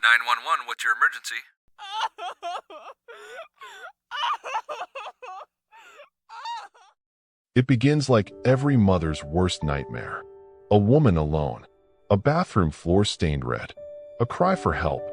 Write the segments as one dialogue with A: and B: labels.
A: 911, what's your emergency?
B: It begins like every mother's worst nightmare. A woman alone, a bathroom floor stained red, a cry for help,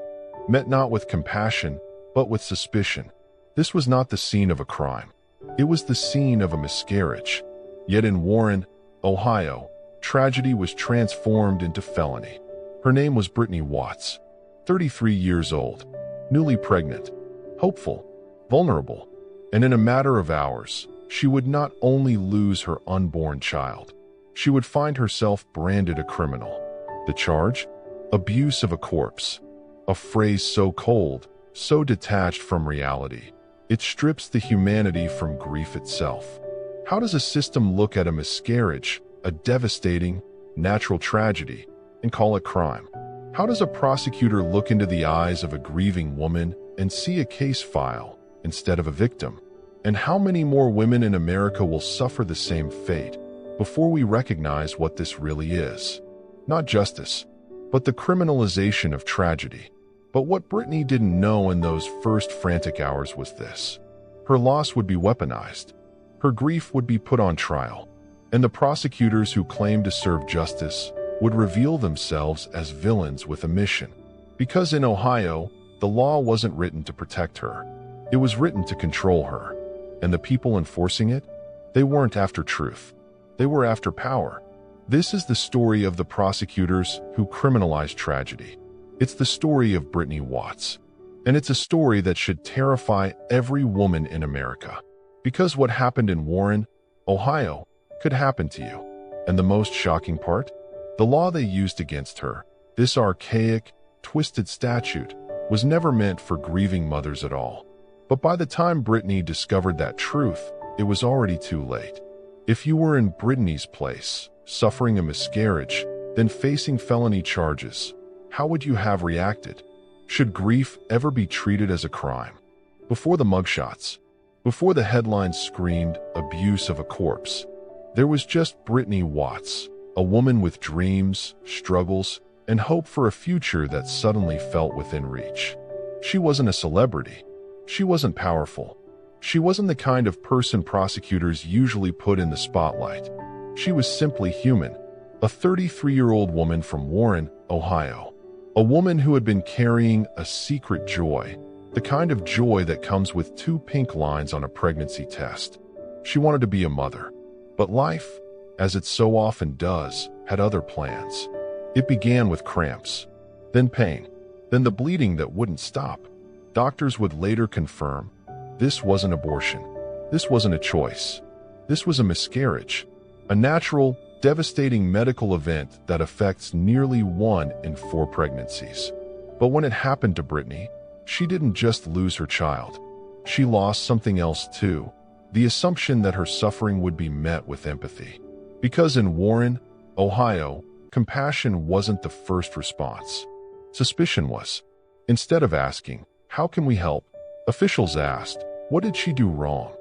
B: met not with compassion, but with suspicion. This was not the scene of a crime. It was the scene of a miscarriage. Yet in Warren, Ohio, tragedy was transformed into felony. Her name was Brittany Watts, 33 years old, newly pregnant, hopeful, vulnerable, and in a matter of hours, she would not only lose her unborn child, she would find herself branded a criminal. The charge? Abuse of a corpse. A phrase so cold, so detached from reality. It strips the humanity from grief itself. How does a system look at a miscarriage, a devastating, natural tragedy, and call it crime? How does a prosecutor look into the eyes of a grieving woman and see a case file instead of a victim? And how many more women in America will suffer the same fate before we recognize what this really is? Not justice, but the criminalization of tragedy. But what Brittany didn't know in those first frantic hours was this. Her loss would be weaponized. Her grief would be put on trial. And the prosecutors who claimed to serve justice would reveal themselves as villains with a mission. Because in Ohio, the law wasn't written to protect her. It was written to control her. And the people enforcing it? They weren't after truth. They were after power. This is the story of the prosecutors who criminalized tragedy. It's the story of Brittany Watts. And it's a story that should terrify every woman in America. Because what happened in Warren, Ohio, could happen to you. And the most shocking part? The law they used against her, this archaic, twisted statute, was never meant for grieving mothers at all. But by the time Brittany discovered that truth, it was already too late. If you were in Brittany's place, suffering a miscarriage, then facing felony charges, how would you have reacted? Should grief ever be treated as a crime? Before the mugshots, before the headlines screamed abuse of a corpse, there was just Brittany Watts, a woman with dreams, struggles, and hope for a future that suddenly felt within reach. She wasn't a celebrity. She wasn't powerful. She wasn't the kind of person prosecutors usually put in the spotlight. She was simply human, a 33-year-old woman from Warren, Ohio. A woman who had been carrying a secret joy, the kind of joy that comes with 2 pink lines on a pregnancy test. She wanted to be a mother. But life, as it so often does, had other plans. It began with cramps, then pain, then the bleeding that wouldn't stop. Doctors would later confirm, this wasn't abortion. This wasn't a choice. This was a miscarriage, a natural, devastating medical event that affects nearly 1 in 4 pregnancies. But when it happened to Brittany, she didn't just lose her child. She lost something else too, the assumption that her suffering would be met with empathy. Because in Warren, Ohio, compassion wasn't the first response. Suspicion was. Instead of asking, how can we help? Officials asked, what did she do wrong?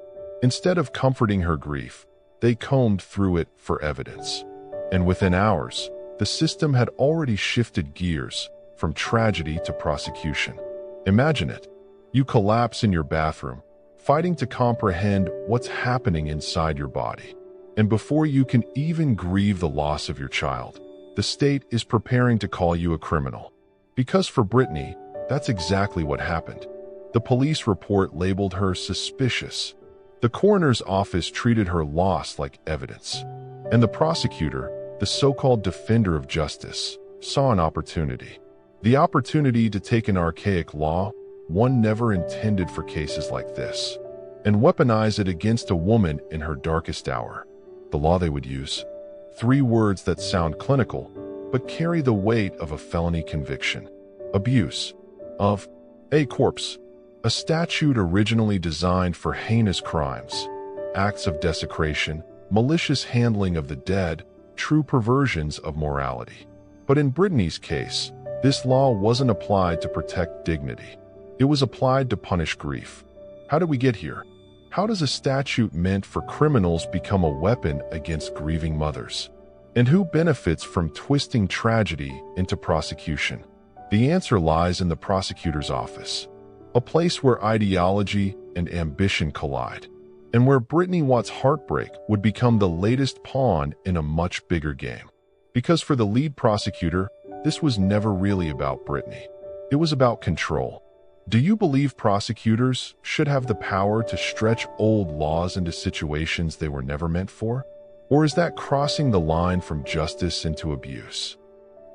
B: Instead of comforting her grief, they combed through it for evidence. And within hours, the system had already shifted gears from tragedy to prosecution. Imagine it. You collapse in your bathroom, fighting to comprehend what's happening inside your body. And before you can even grieve the loss of your child, the state is preparing to call you a criminal. Because for Brittany, that's exactly what happened. The police report labeled her suspicious. The coroner's office treated her loss like evidence. And the prosecutor, the so-called defender of justice, saw an opportunity. The opportunity to take an archaic law, one never intended for cases like this, and weaponize it against a woman in her darkest hour. The law they would use. 3 words that sound clinical, but carry the weight of a felony conviction. Abuse of a corpse. A statute originally designed for heinous crimes, acts of desecration, malicious handling of the dead, true perversions of morality. But in Brittany's case, this law wasn't applied to protect dignity. It was applied to punish grief. How did we get here? How does a statute meant for criminals become a weapon against grieving mothers? And who benefits from twisting tragedy into prosecution? The answer lies in the prosecutor's office, a place where ideology and ambition collide, and where Brittany Watts' heartbreak would become the latest pawn in a much bigger game. Because for the lead prosecutor, this was never really about Brittany. It was about control. Do you believe prosecutors should have the power to stretch old laws into situations they were never meant for? Or is that crossing the line from justice into abuse?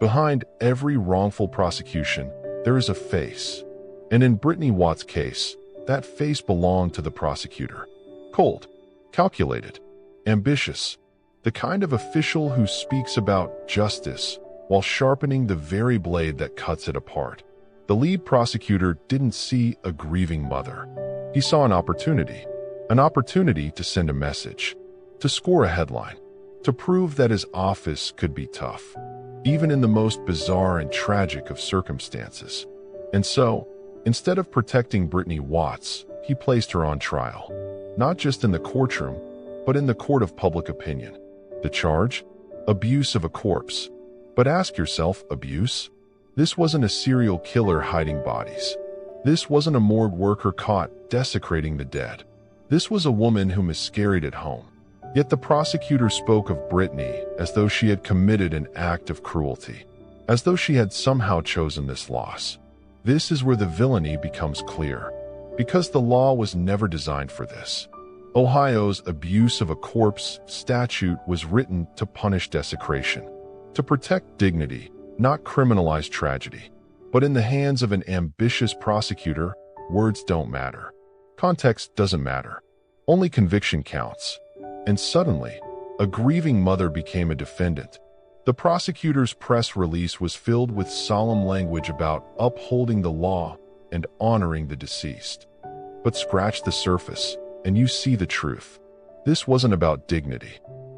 B: Behind every wrongful prosecution, there is a face. And in Brittany Watts' case, that face belonged to the prosecutor. Cold, calculated, ambitious, the kind of official who speaks about justice while sharpening the very blade that cuts it apart. The lead prosecutor didn't see a grieving mother. He saw an opportunity to send a message, to score a headline, to prove that his office could be tough, even in the most bizarre and tragic of circumstances. And so, instead of protecting Brittany Watts, he placed her on trial, not just in the courtroom, but in the court of public opinion. The charge? Abuse of a corpse. But ask yourself, abuse? This wasn't a serial killer hiding bodies. This wasn't a morgue worker caught desecrating the dead. This was a woman who miscarried at home. Yet the prosecutor spoke of Brittany as though she had committed an act of cruelty, as though she had somehow chosen this loss. This is where the villainy becomes clear, because the law was never designed for this. Ohio's abuse of a corpse statute was written to punish desecration, to protect dignity, not criminalize tragedy. But in the hands of an ambitious prosecutor, words don't matter. Context doesn't matter. Only conviction counts. And suddenly, a grieving mother became a defendant. The prosecutor's press release was filled with solemn language about upholding the law and honoring the deceased. But scratch the surface, and you see the truth. This wasn't about dignity.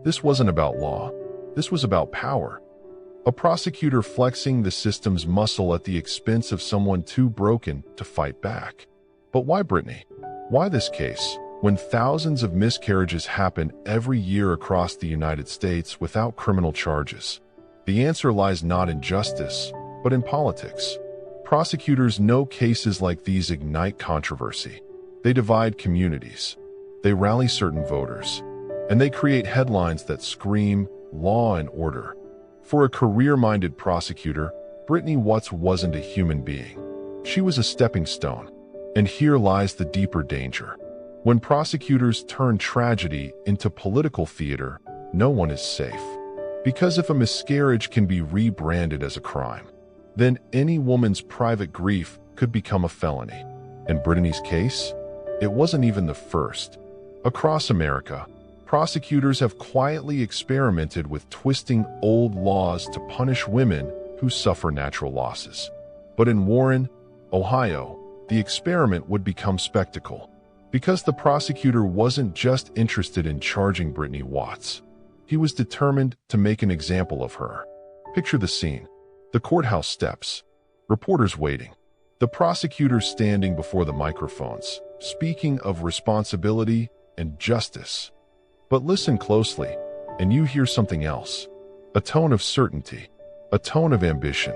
B: This wasn't about law. This was about power. A prosecutor flexing the system's muscle at the expense of someone too broken to fight back. But why Brittany? Why this case, when thousands of miscarriages happen every year across the United States without criminal charges? The answer lies not in justice, but in politics. Prosecutors know cases like these ignite controversy. They divide communities. They rally certain voters. And they create headlines that scream law and order. For a career-minded prosecutor, Brittany Watts wasn't a human being. She was a stepping stone. And here lies the deeper danger. When prosecutors turn tragedy into political theater, no one is safe. Because if a miscarriage can be rebranded as a crime, then any woman's private grief could become a felony. In Brittany's case, it wasn't even the first. Across America, prosecutors have quietly experimented with twisting old laws to punish women who suffer natural losses. But in Warren, Ohio, the experiment would become spectacle. Because the prosecutor wasn't just interested in charging Brittany Watts. He was determined to make an example of her. Picture the scene. The courthouse steps. Reporters waiting. The prosecutor standing before the microphones, speaking of responsibility and justice. But listen closely, and you hear something else. A tone of certainty. A tone of ambition.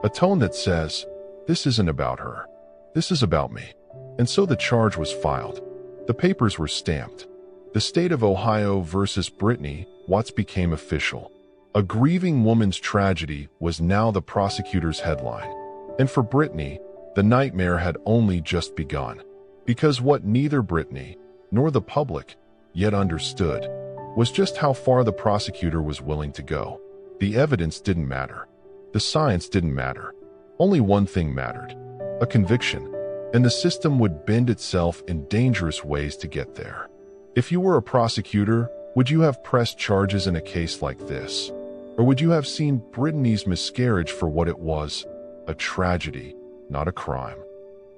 B: A tone that says, this isn't about her. This is about me. And so the charge was filed. The papers were stamped. The state of Ohio versus Brittany Watts became official. A grieving woman's tragedy was now the prosecutor's headline. And for Brittany, the nightmare had only just begun. Because what neither Brittany nor the public yet understood was just how far the prosecutor was willing to go. The evidence didn't matter. The science didn't matter. Only one thing mattered: a conviction. And the system would bend itself in dangerous ways to get there. If you were a prosecutor, would you have pressed charges in a case like this? Or would you have seen Brittany's miscarriage for what it was? A tragedy, not a crime.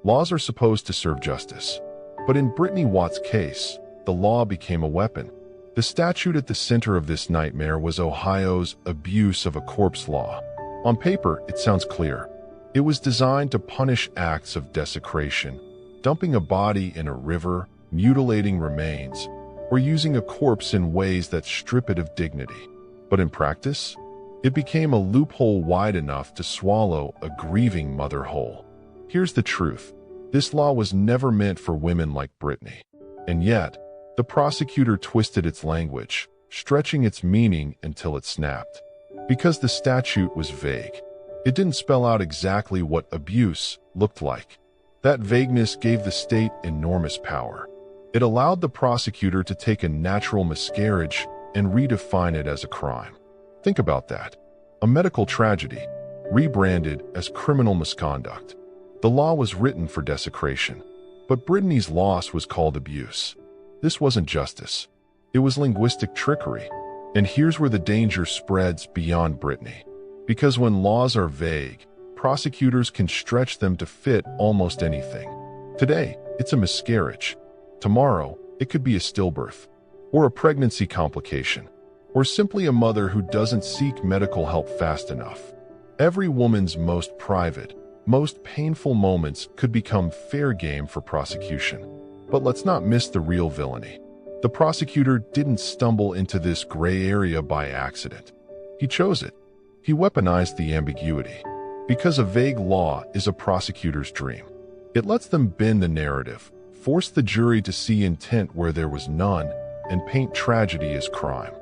B: Laws are supposed to serve justice. But in Brittany Watts' case, the law became a weapon. The statute at the center of this nightmare was Ohio's abuse of a corpse law. On paper, it sounds clear. It was designed to punish acts of desecration, dumping a body in a river, mutilating remains, or using a corpse in ways that strip it of dignity. But in practice, It became a loophole wide enough to swallow a grieving mother whole. Here's the truth. This law was never meant for women like Brittany. And yet, the prosecutor twisted its language, stretching its meaning until it snapped. Because the statute was vague. It didn't spell out exactly what abuse looked like. That vagueness gave the state enormous power. It allowed the prosecutor to take a natural miscarriage and redefine it as a crime. Think about that. A medical tragedy, rebranded as criminal misconduct. The law was written for desecration, but Brittany's loss was called abuse. This wasn't justice. It was linguistic trickery. And here's where the danger spreads beyond Brittany. Because when laws are vague, prosecutors can stretch them to fit almost anything. Today, it's a miscarriage. Tomorrow, it could be a stillbirth, or a pregnancy complication, or simply a mother who doesn't seek medical help fast enough. Every woman's most private, most painful moments could become fair game for prosecution. But let's not miss the real villainy. The prosecutor didn't stumble into this gray area by accident. He chose it. He weaponized the ambiguity. Because a vague law is a prosecutor's dream. It lets them bend the narrative, force the jury to see intent where there was none, and paint tragedy as crime.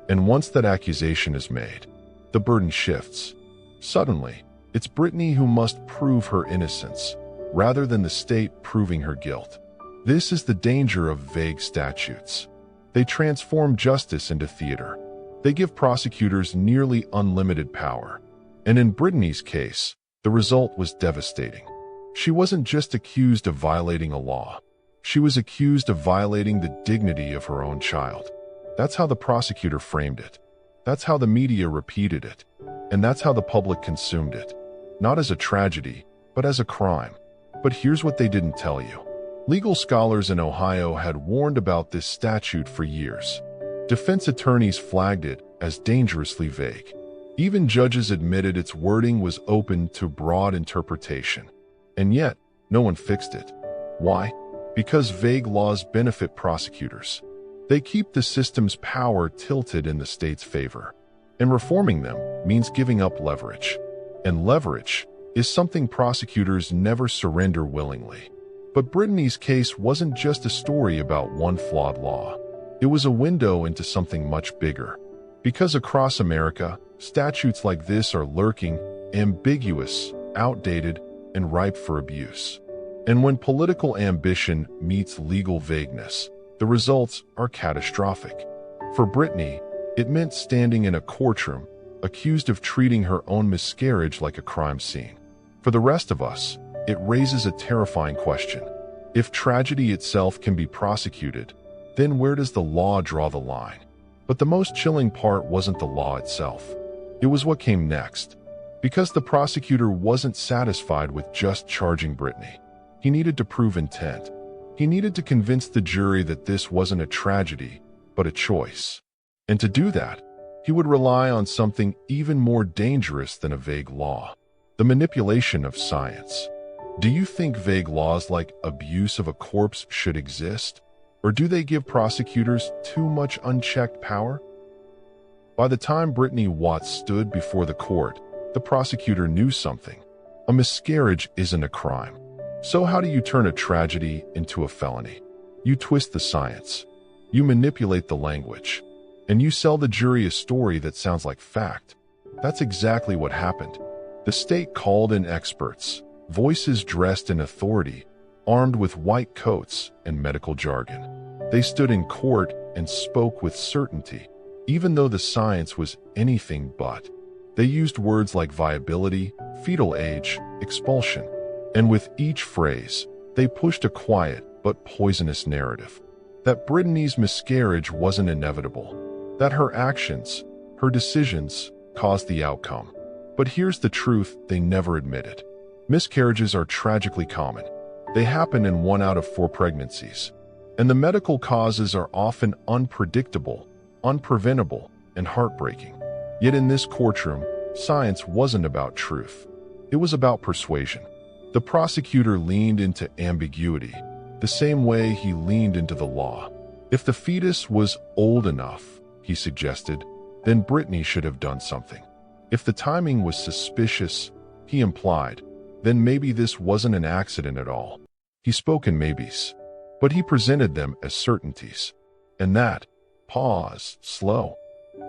B: And once that accusation is made, the burden shifts. Suddenly, it's Brittany who must prove her innocence, rather than the state proving her guilt. This is the danger of vague statutes. They transform justice into theater. They give prosecutors nearly unlimited power. And in Brittany's case, the result was devastating. She wasn't just accused of violating a law. She was accused of violating the dignity of her own child. That's how the prosecutor framed it. That's how the media repeated it. And that's how the public consumed it. Not as a tragedy, but as a crime. But here's what they didn't tell you. Legal scholars in Ohio had warned about this statute for years. Defense attorneys flagged it as dangerously vague. Even judges admitted its wording was open to broad interpretation. And yet, no one fixed it. Why? Because vague laws benefit prosecutors. They keep the system's power tilted in the state's favor. And reforming them means giving up leverage. And leverage is something prosecutors never surrender willingly. But Brittany's case wasn't just a story about one flawed law. It was a window into something much bigger. Because across America, statutes like this are lurking, ambiguous, outdated, and ripe for abuse. And when political ambition meets legal vagueness, the results are catastrophic. For Brittany, it meant standing in a courtroom, accused of treating her own miscarriage like a crime scene. For the rest of us, it raises a terrifying question. If tragedy itself can be prosecuted, then where does the law draw the line? But the most chilling part wasn't the law itself. It was what came next. Because the prosecutor wasn't satisfied with just charging Brittany. He needed to prove intent. He needed to convince the jury that this wasn't a tragedy, but a choice. And to do that, he would rely on something even more dangerous than a vague law. The manipulation of science. Do you think vague laws like abuse of a corpse should exist? Or do they give prosecutors too much unchecked power? By the time Brittany Watts stood before the court, the prosecutor knew something. A miscarriage isn't a crime. So how do you turn a tragedy into a felony? You twist the science. You manipulate the language. And you sell the jury a story that sounds like fact. That's exactly what happened. The state called in experts, voices dressed in authority, armed with white coats and medical jargon. They stood in court and spoke with certainty, even though the science was anything but. They used words like viability, fetal age, expulsion. And with each phrase, they pushed a quiet but poisonous narrative. That Brittany's miscarriage wasn't inevitable. That her actions, her decisions, caused the outcome. But here's the truth they never admitted. Miscarriages are tragically common. They happen in 1 out of 4 pregnancies. And the medical causes are often unpredictable, unpreventable, and heartbreaking. Yet in this courtroom, science wasn't about truth. It was about persuasion. The prosecutor leaned into ambiguity, the same way he leaned into the law. If the fetus was old enough, he suggested, then Brittany should have done something. If the timing was suspicious, he implied, then maybe this wasn't an accident at all. He spoke in maybes, but he presented them as certainties. And that, pause, slow,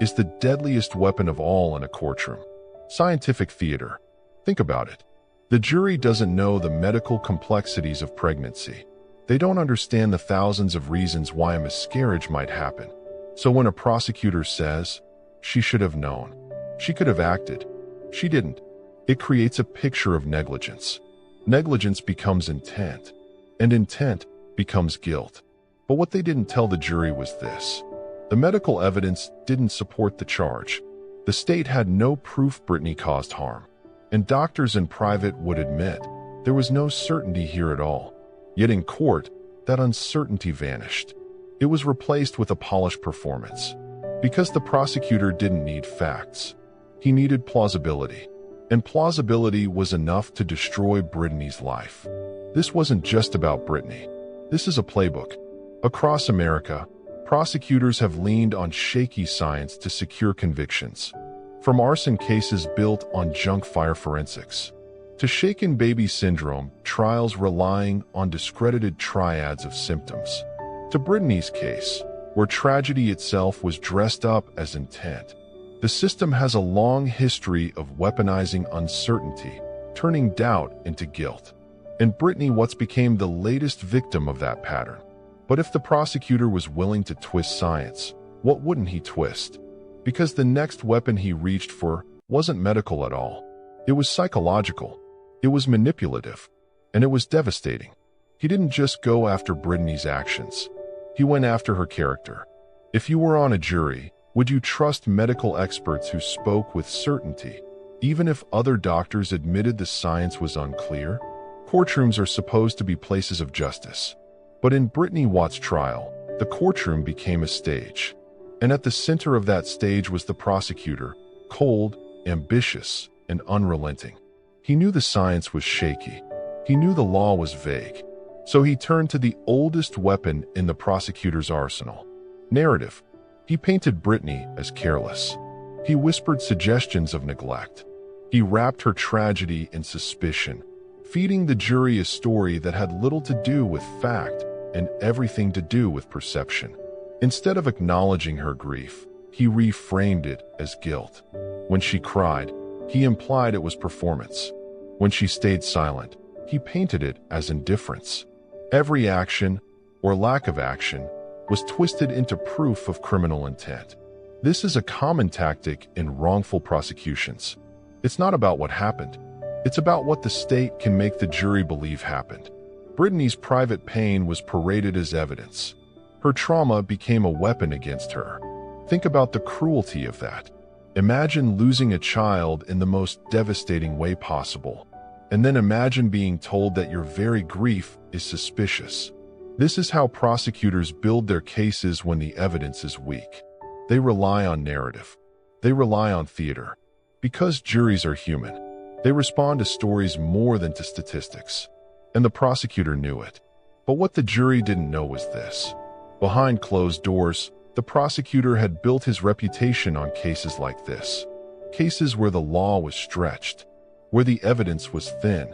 B: is the deadliest weapon of all in a courtroom. Scientific theater. Think about it. The jury doesn't know the medical complexities of pregnancy. They don't understand the thousands of reasons why a miscarriage might happen. So when a prosecutor says, she should have known, she could have acted, she didn't, it creates a picture of negligence. Negligence becomes intent, and intent becomes guilt. But what they didn't tell the jury was this. The medical evidence didn't support the charge. The state had no proof Brittany caused harm, and doctors in private would admit there was no certainty here at all. Yet in court, that uncertainty vanished. It was replaced with a polished performance. Because the prosecutor didn't need facts. He needed plausibility. And plausibility was enough to destroy Brittany's life. This wasn't just about Brittany. This is a playbook. Across America, prosecutors have leaned on shaky science to secure convictions. From arson cases built on junk fire forensics, to shaken baby syndrome trials relying on discredited triads of symptoms, to Brittany's case, where tragedy itself was dressed up as intent. The system has a long history of weaponizing uncertainty, turning doubt into guilt. And Brittany Watts became the latest victim of that pattern. But if the prosecutor was willing to twist science, what wouldn't he twist? Because the next weapon he reached for wasn't medical at all. It was psychological. It was manipulative. And it was devastating. He didn't just go after Brittany's actions. He went after her character. If you were on a jury, would you trust medical experts who spoke with certainty, even if other doctors admitted the science was unclear? Courtrooms are supposed to be places of justice. But in Brittany Watts' trial, the courtroom became a stage. And at the center of that stage was the prosecutor, cold, ambitious, and unrelenting. He knew the science was shaky. He knew the law was vague. So he turned to the oldest weapon in the prosecutor's arsenal: narrative. He painted Brittany as careless. He whispered suggestions of neglect. He wrapped her tragedy in suspicion, feeding the jury a story that had little to do with fact and everything to do with perception. Instead of acknowledging her grief, he reframed it as guilt. When she cried, he implied it was performance. When she stayed silent, he painted it as indifference. Every action, or lack of action, was twisted into proof of criminal intent. This is a common tactic in wrongful prosecutions. It's not about what happened. It's about what the state can make the jury believe happened. Brittany's private pain was paraded as evidence. Her trauma became a weapon against her. Think about the cruelty of that. Imagine losing a child in the most devastating way possible. And then imagine being told that your very grief is suspicious. This is how prosecutors build their cases when the evidence is weak. They rely on narrative. They rely on theater. Because juries are human, they respond to stories more than to statistics. And the prosecutor knew it. But what the jury didn't know was this. Behind closed doors, the prosecutor had built his reputation on cases like this. Cases where the law was stretched, where the evidence was thin,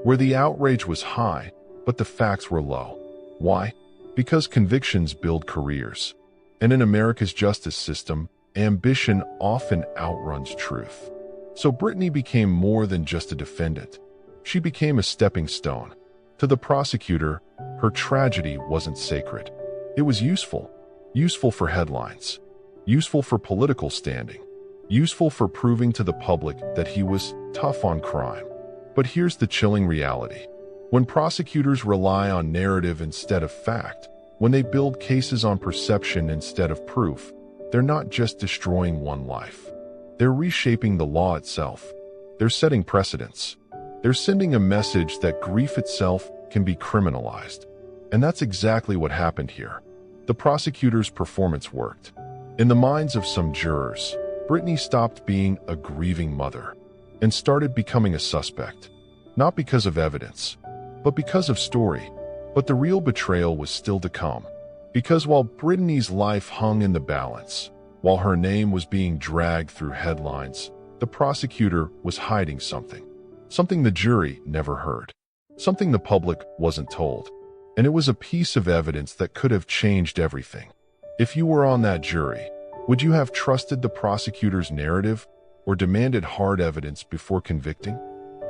B: where the outrage was high, but the facts were low. Why? Because convictions build careers. And in America's justice system, ambition often outruns truth. So Brittany became more than just a defendant. She became a stepping stone. To the prosecutor, her tragedy wasn't sacred. It was useful. Useful for headlines. Useful for political standing. Useful for proving to the public that he was tough on crime. But here's the chilling reality. When prosecutors rely on narrative instead of fact, when they build cases on perception instead of proof, they're not just destroying one life. They're reshaping the law itself. They're setting precedents. They're sending a message that grief itself can be criminalized. And that's exactly what happened here. The prosecutor's performance worked. In the minds of some jurors, Brittany stopped being a grieving mother and started becoming a suspect. Not because of evidence, but because of story. But the real betrayal was still to come. Because while Brittany's life hung in the balance, while her name was being dragged through headlines, the prosecutor was hiding something. Something the jury never heard. Something the public wasn't told. And it was a piece of evidence that could have changed everything. If you were on that jury, would you have trusted the prosecutor's narrative or demanded hard evidence before convicting?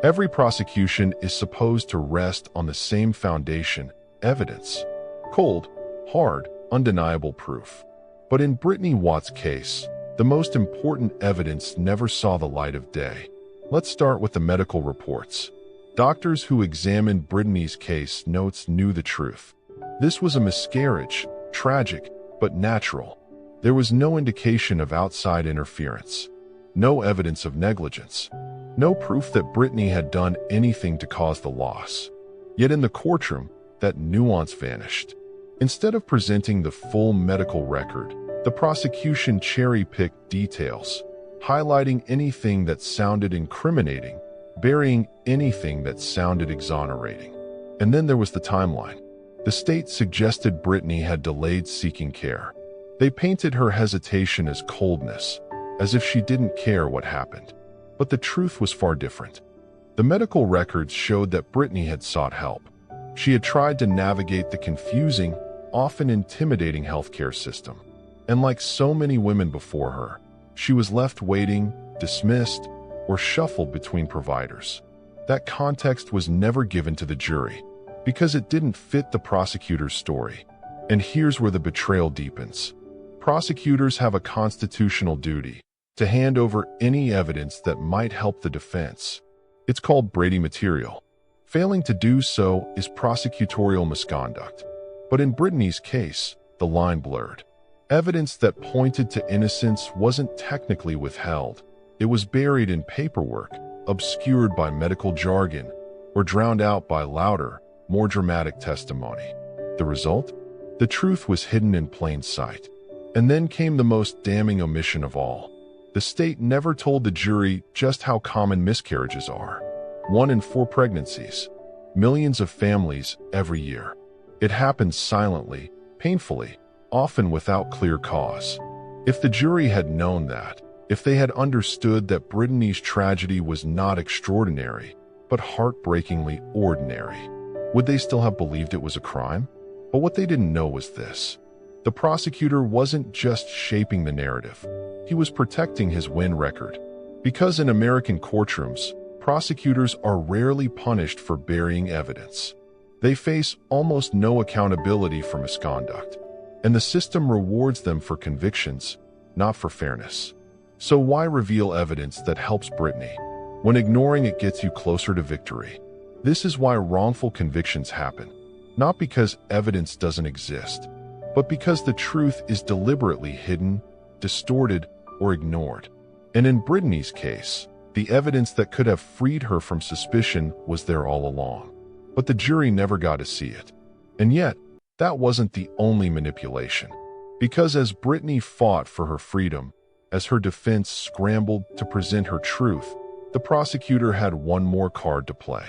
B: Every prosecution is supposed to rest on the same foundation, evidence. Cold, hard, undeniable proof. But in Brittany Watts' case, the most important evidence never saw the light of day. Let's start with the medical reports. Doctors who examined Brittany's case notes knew the truth. This was a miscarriage, tragic, but natural. There was no indication of outside interference. No evidence of negligence. No proof that Brittany had done anything to cause the loss. Yet in the courtroom, that nuance vanished. Instead of presenting the full medical record, the prosecution cherry-picked details, highlighting anything that sounded incriminating, burying anything that sounded exonerating. And then there was the timeline. The state suggested Brittany had delayed seeking care. They painted her hesitation as coldness, as if she didn't care what happened. But the truth was far different. The medical records showed that Brittany had sought help. She had tried to navigate the confusing, often intimidating healthcare system. And like so many women before her, she was left waiting, dismissed, or shuffled between providers. That context was never given to the jury, because it didn't fit the prosecutor's story. And here's where the betrayal deepens. Prosecutors have a constitutional duty to hand over any evidence that might help the defense. It's called Brady material. Failing to do so is prosecutorial misconduct. But in Brittany's case, the line blurred. Evidence that pointed to innocence wasn't technically withheld. It was buried in paperwork, obscured by medical jargon, or drowned out by louder, more dramatic testimony. The result? The truth was hidden in plain sight. And then came the most damning omission of all. The state never told the jury just how common miscarriages are. 1 in 4 pregnancies. Millions of families every year. It happens silently, painfully, often without clear cause. If the jury had known that, if they had understood that Brittany's tragedy was not extraordinary, but heartbreakingly ordinary, would they still have believed it was a crime? But what they didn't know was this. The prosecutor wasn't just shaping the narrative. He was protecting his win record. Because in American courtrooms, prosecutors are rarely punished for burying evidence. They face almost no accountability for misconduct. And the system rewards them for convictions, not for fairness. So why reveal evidence that helps Brittany, when ignoring it gets you closer to victory? This is why wrongful convictions happen. Not because evidence doesn't exist, but because the truth is deliberately hidden, distorted, or ignored. And in Brittany's case, the evidence that could have freed her from suspicion was there all along. But the jury never got to see it. And yet, that wasn't the only manipulation. Because as Brittany fought for her freedom, as her defense scrambled to present her truth, the prosecutor had one more card to play.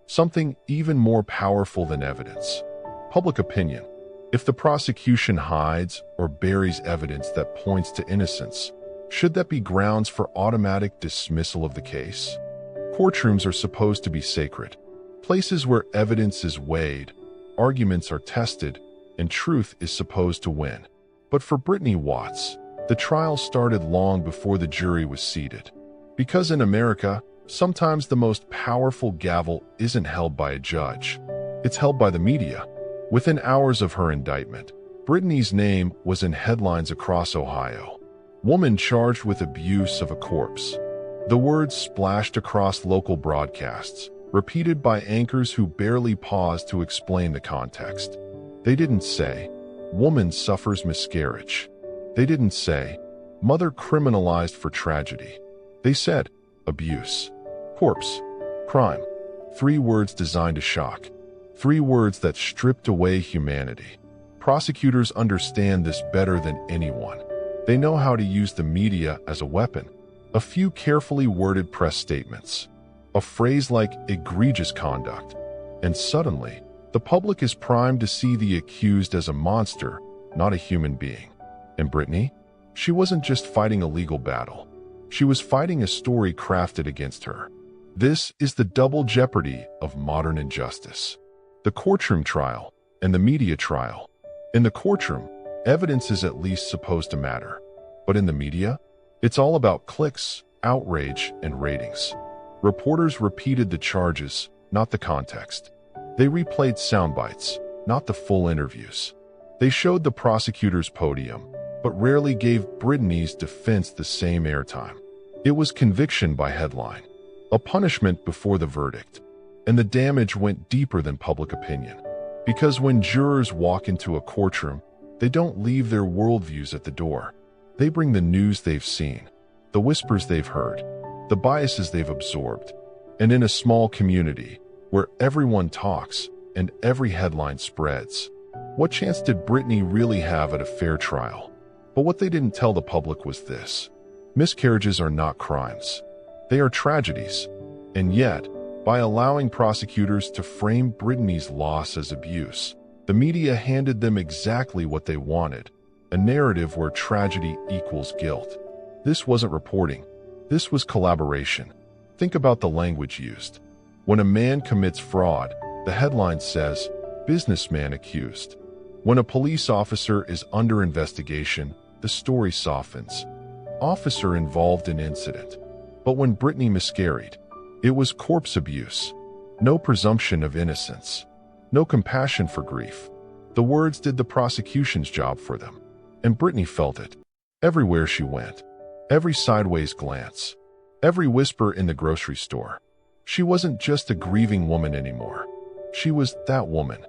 B: Something even more powerful than evidence. Public opinion. If the prosecution hides or buries evidence that points to innocence, should that be grounds for automatic dismissal of the case? Courtrooms are supposed to be sacred, places where evidence is weighed, arguments are tested, and truth is supposed to win. But for Brittany Watts, the trial started long before the jury was seated. Because in America, sometimes the most powerful gavel isn't held by a judge. It's held by the media. Within hours of her indictment, Brittany's name was in headlines across Ohio. Woman charged with abuse of a corpse. The words splashed across local broadcasts, repeated by anchors who barely paused to explain the context. They didn't say, woman suffers miscarriage. They didn't say, mother criminalized for tragedy. They said, abuse, corpse, crime. 3 words designed to shock. 3 words that stripped away humanity. Prosecutors understand this better than anyone. They know how to use the media as a weapon. A few carefully worded press statements. A phrase like egregious conduct. And suddenly, the public is primed to see the accused as a monster, not a human being. And Brittany? She wasn't just fighting a legal battle. She was fighting a story crafted against her. This is the double jeopardy of modern injustice. The courtroom trial and the media trial. In the courtroom, evidence is at least supposed to matter. But in the media, it's all about clicks, outrage, and ratings. Reporters repeated the charges, not the context. They replayed sound bites, not the full interviews. They showed the prosecutor's podium, but rarely gave Brittany's defense the same airtime. It was conviction by headline, a punishment before the verdict, and the damage went deeper than public opinion. Because when jurors walk into a courtroom, they don't leave their worldviews at the door. They bring the news they've seen, the whispers they've heard, the biases they've absorbed. And in a small community, where everyone talks and every headline spreads, what chance did Brittany really have at a fair trial? But what they didn't tell the public was this: miscarriages are not crimes. They are tragedies. And yet, by allowing prosecutors to frame Brittany's loss as abuse, the media handed them exactly what they wanted: a narrative where tragedy equals guilt. This wasn't reporting. This was collaboration. Think about the language used. When a man commits fraud, the headline says, "Businessman accused." When a police officer is under investigation, the story softens, "Officer involved in incident." But when Brittany miscarried, it was corpse abuse. No presumption of innocence. No compassion for grief. The words did the prosecution's job for them. And Brittany felt it. Everywhere she went. Every sideways glance. Every whisper in the grocery store. She wasn't just a grieving woman anymore. She was that woman.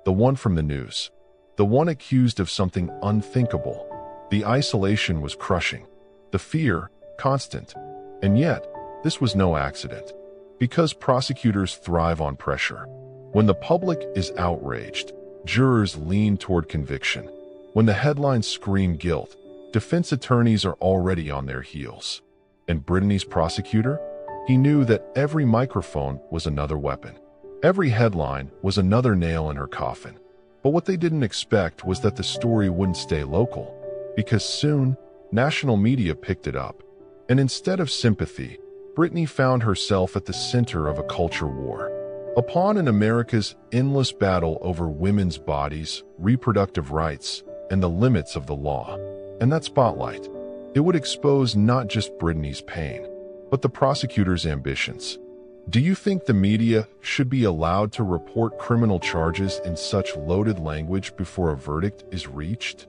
B: The one from the news. The one accused of something unthinkable. The isolation was crushing. The fear, constant. And yet, this was no accident. Because prosecutors thrive on pressure. When the public is outraged, jurors lean toward conviction. When the headlines scream guilt, defense attorneys are already on their heels. And Brittany's prosecutor? He knew that every microphone was another weapon. Every headline was another nail in her coffin. But what they didn't expect was that the story wouldn't stay local. Because soon, national media picked it up. And instead of sympathy, Brittany found herself at the center of a culture war. A pawn in America's endless battle over women's bodies, reproductive rights, and the limits of the law. And that spotlight, it would expose not just Brittany's pain, but the prosecutor's ambitions. Do you think the media should be allowed to report criminal charges in such loaded language before a verdict is reached?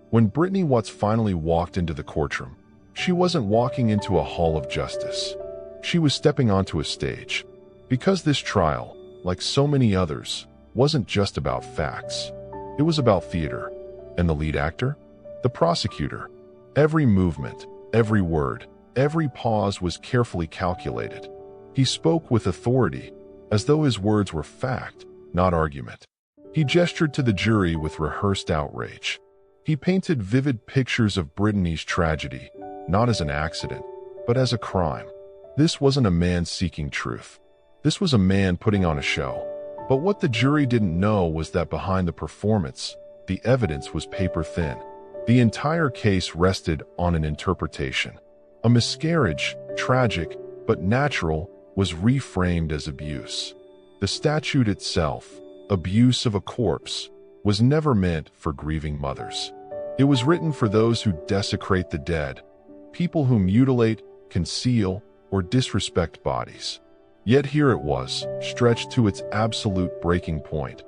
B: When Brittany Watts finally walked into the courtroom, she wasn't walking into a hall of justice. She was stepping onto a stage. Because this trial, like so many others, wasn't just about facts. It was about theater. And the lead actor? The prosecutor. Every movement, every word, every pause was carefully calculated. He spoke with authority, as though his words were fact, not argument. He gestured to the jury with rehearsed outrage. He painted vivid pictures of Brittany's tragedy, not as an accident, but as a crime. This wasn't a man seeking truth. This was a man putting on a show. But what the jury didn't know was that behind the performance, the evidence was paper thin. The entire case rested on an interpretation. A miscarriage, tragic but natural, was reframed as abuse. The statute itself, abuse of a corpse, was never meant for grieving mothers. It was written for those who desecrate the dead, people who mutilate, conceal, or disrespect bodies. Yet here it was, stretched to its absolute breaking point,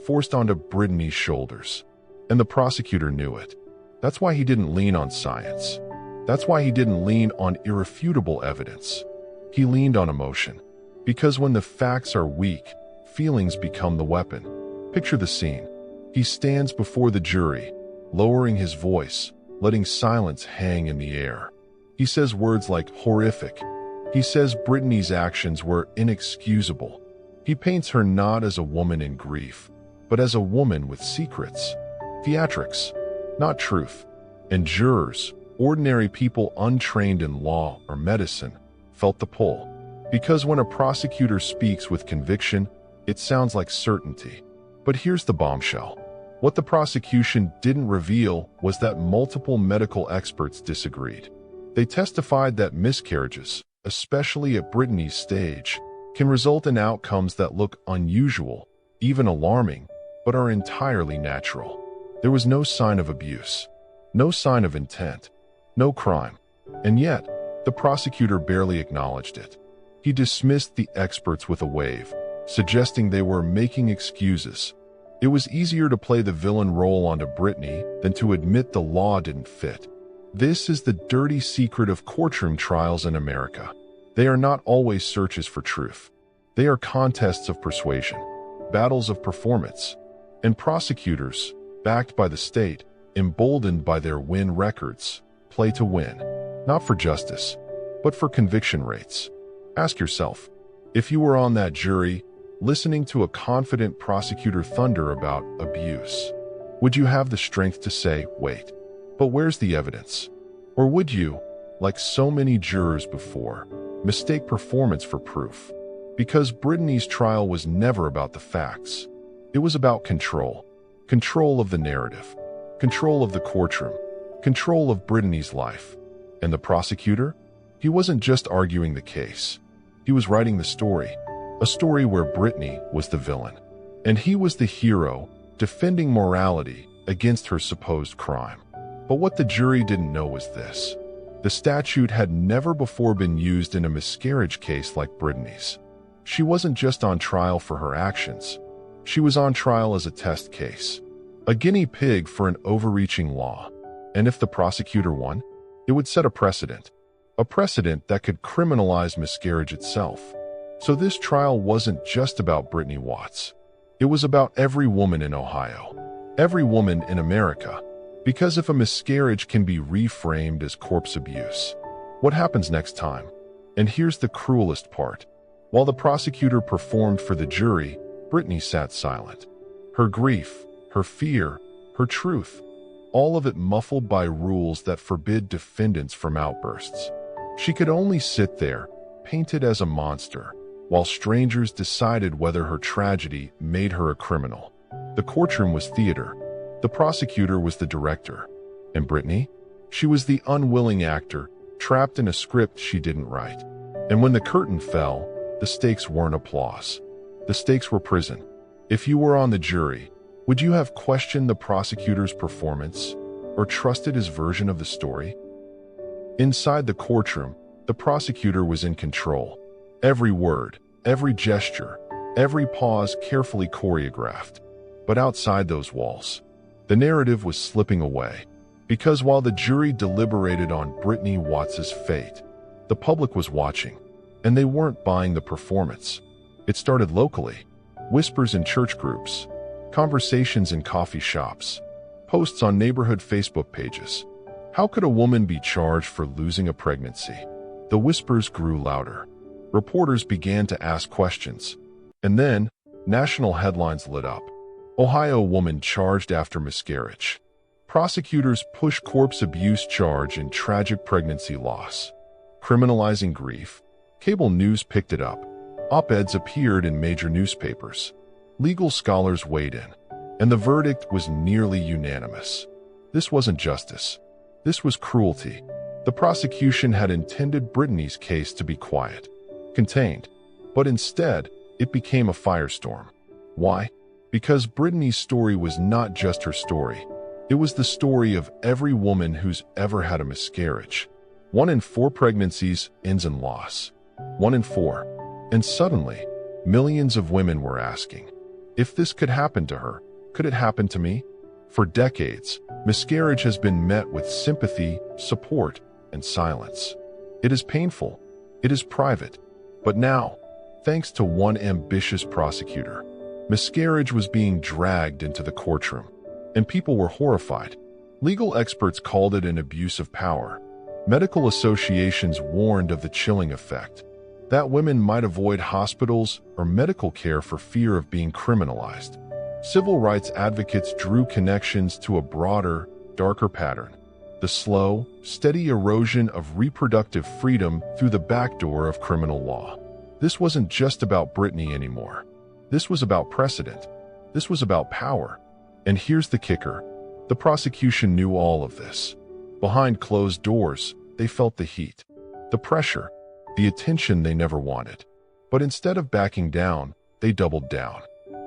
B: forced onto Brittany's shoulders. And the prosecutor knew it. That's why he didn't lean on science. That's why he didn't lean on irrefutable evidence. He leaned on emotion. Because when the facts are weak, feelings become the weapon. Picture the scene. He stands before the jury, lowering his voice, letting silence hang in the air. He says words like horrific. He says Brittany's actions were inexcusable. He paints her not as a woman in grief, but as a woman with secrets. Theatrics, not truth. And jurors, ordinary people untrained in law or medicine, felt the pull. Because when a prosecutor speaks with conviction, it sounds like certainty. But here's the bombshell. What the prosecution didn't reveal was that multiple medical experts disagreed. They testified that miscarriages, especially at Brittany's stage, can result in outcomes that look unusual, even alarming, but are entirely natural. There was no sign of abuse, no sign of intent, no crime, and yet, the prosecutor barely acknowledged it. He dismissed the experts with a wave, suggesting they were making excuses. It was easier to play the villain role onto Brittany than to admit the law didn't fit. This is the dirty secret of courtroom trials in America. They are not always searches for truth. They are contests of persuasion, battles of performance, and prosecutors, backed by the state, emboldened by their win records, play to win, not for justice, but for conviction rates. Ask yourself, if you were on that jury, listening to a confident prosecutor thunder about abuse, would you have the strength to say, wait, but where's the evidence? Or would you, like so many jurors before, mistake performance for proof? Because Brittany's trial was never about the facts. It was about control. Control of the narrative. Control of the courtroom. Control of Brittany's life. And the prosecutor? He wasn't just arguing the case. He was writing the story. A story where Brittany was the villain. And he was the hero, defending morality against her supposed crime. But what the jury didn't know was this. The statute had never before been used in a miscarriage case like Brittany's. She wasn't just on trial for her actions. She was on trial as a test case, a guinea pig for an overreaching law. And if the prosecutor won, it would set a precedent that could criminalize miscarriage itself. So this trial wasn't just about Brittany Watts. It was about every woman in Ohio, every woman in America. Because if a miscarriage can be reframed as corpse abuse, what happens next time? And here's the cruelest part. While the prosecutor performed for the jury, Brittany sat silent. Her grief, her fear, her truth, all of it muffled by rules that forbid defendants from outbursts. She could only sit there, painted as a monster, while strangers decided whether her tragedy made her a criminal. The courtroom was theater. The prosecutor was the director. And Brittany? She was the unwilling actor, trapped in a script she didn't write. And when the curtain fell, the stakes weren't applause. The stakes were prison. If you were on the jury, would you have questioned the prosecutor's performance or trusted his version of the story? Inside the courtroom, the prosecutor was in control. Every word, every gesture, every pause carefully choreographed. But outside those walls, the narrative was slipping away. Because while the jury deliberated on Brittany Watts' fate, the public was watching. And they weren't buying the performance. It started locally. Whispers in church groups, conversations in coffee shops, posts on neighborhood Facebook pages. How could a woman be charged for losing a pregnancy? The whispers grew louder. Reporters began to ask questions. And then, national headlines lit up. Ohio woman charged after miscarriage. Prosecutors push corpse abuse charge in tragic pregnancy loss. Criminalizing grief. Cable news picked it up. Op-eds appeared in major newspapers. Legal scholars weighed in, and the verdict was nearly unanimous. This wasn't justice. This was cruelty. The prosecution had intended Brittany's case to be quiet, contained, but instead, it became a firestorm. Why? Because Brittany's story was not just her story. It was the story of every woman who's ever had a miscarriage. 1 in 4 pregnancies ends in loss. 1 in 4. And suddenly, millions of women were asking, if this could happen to her, could it happen to me? For decades, miscarriage has been met with sympathy, support, and silence. It is painful. It is private. But now, thanks to one ambitious prosecutor, miscarriage was being dragged into the courtroom, and people were horrified. Legal experts called it an abuse of power. Medical associations warned of the chilling effect, that women might avoid hospitals or medical care for fear of being criminalized. Civil rights advocates drew connections to a broader, darker pattern, the slow, steady erosion of reproductive freedom through the back door of criminal law. This wasn't just about Brittany anymore. This was about precedent. This was about power. And here's the kicker. The prosecution knew all of this. Behind closed doors, they felt the heat, the pressure, the attention they never wanted. But instead of backing down, they doubled down.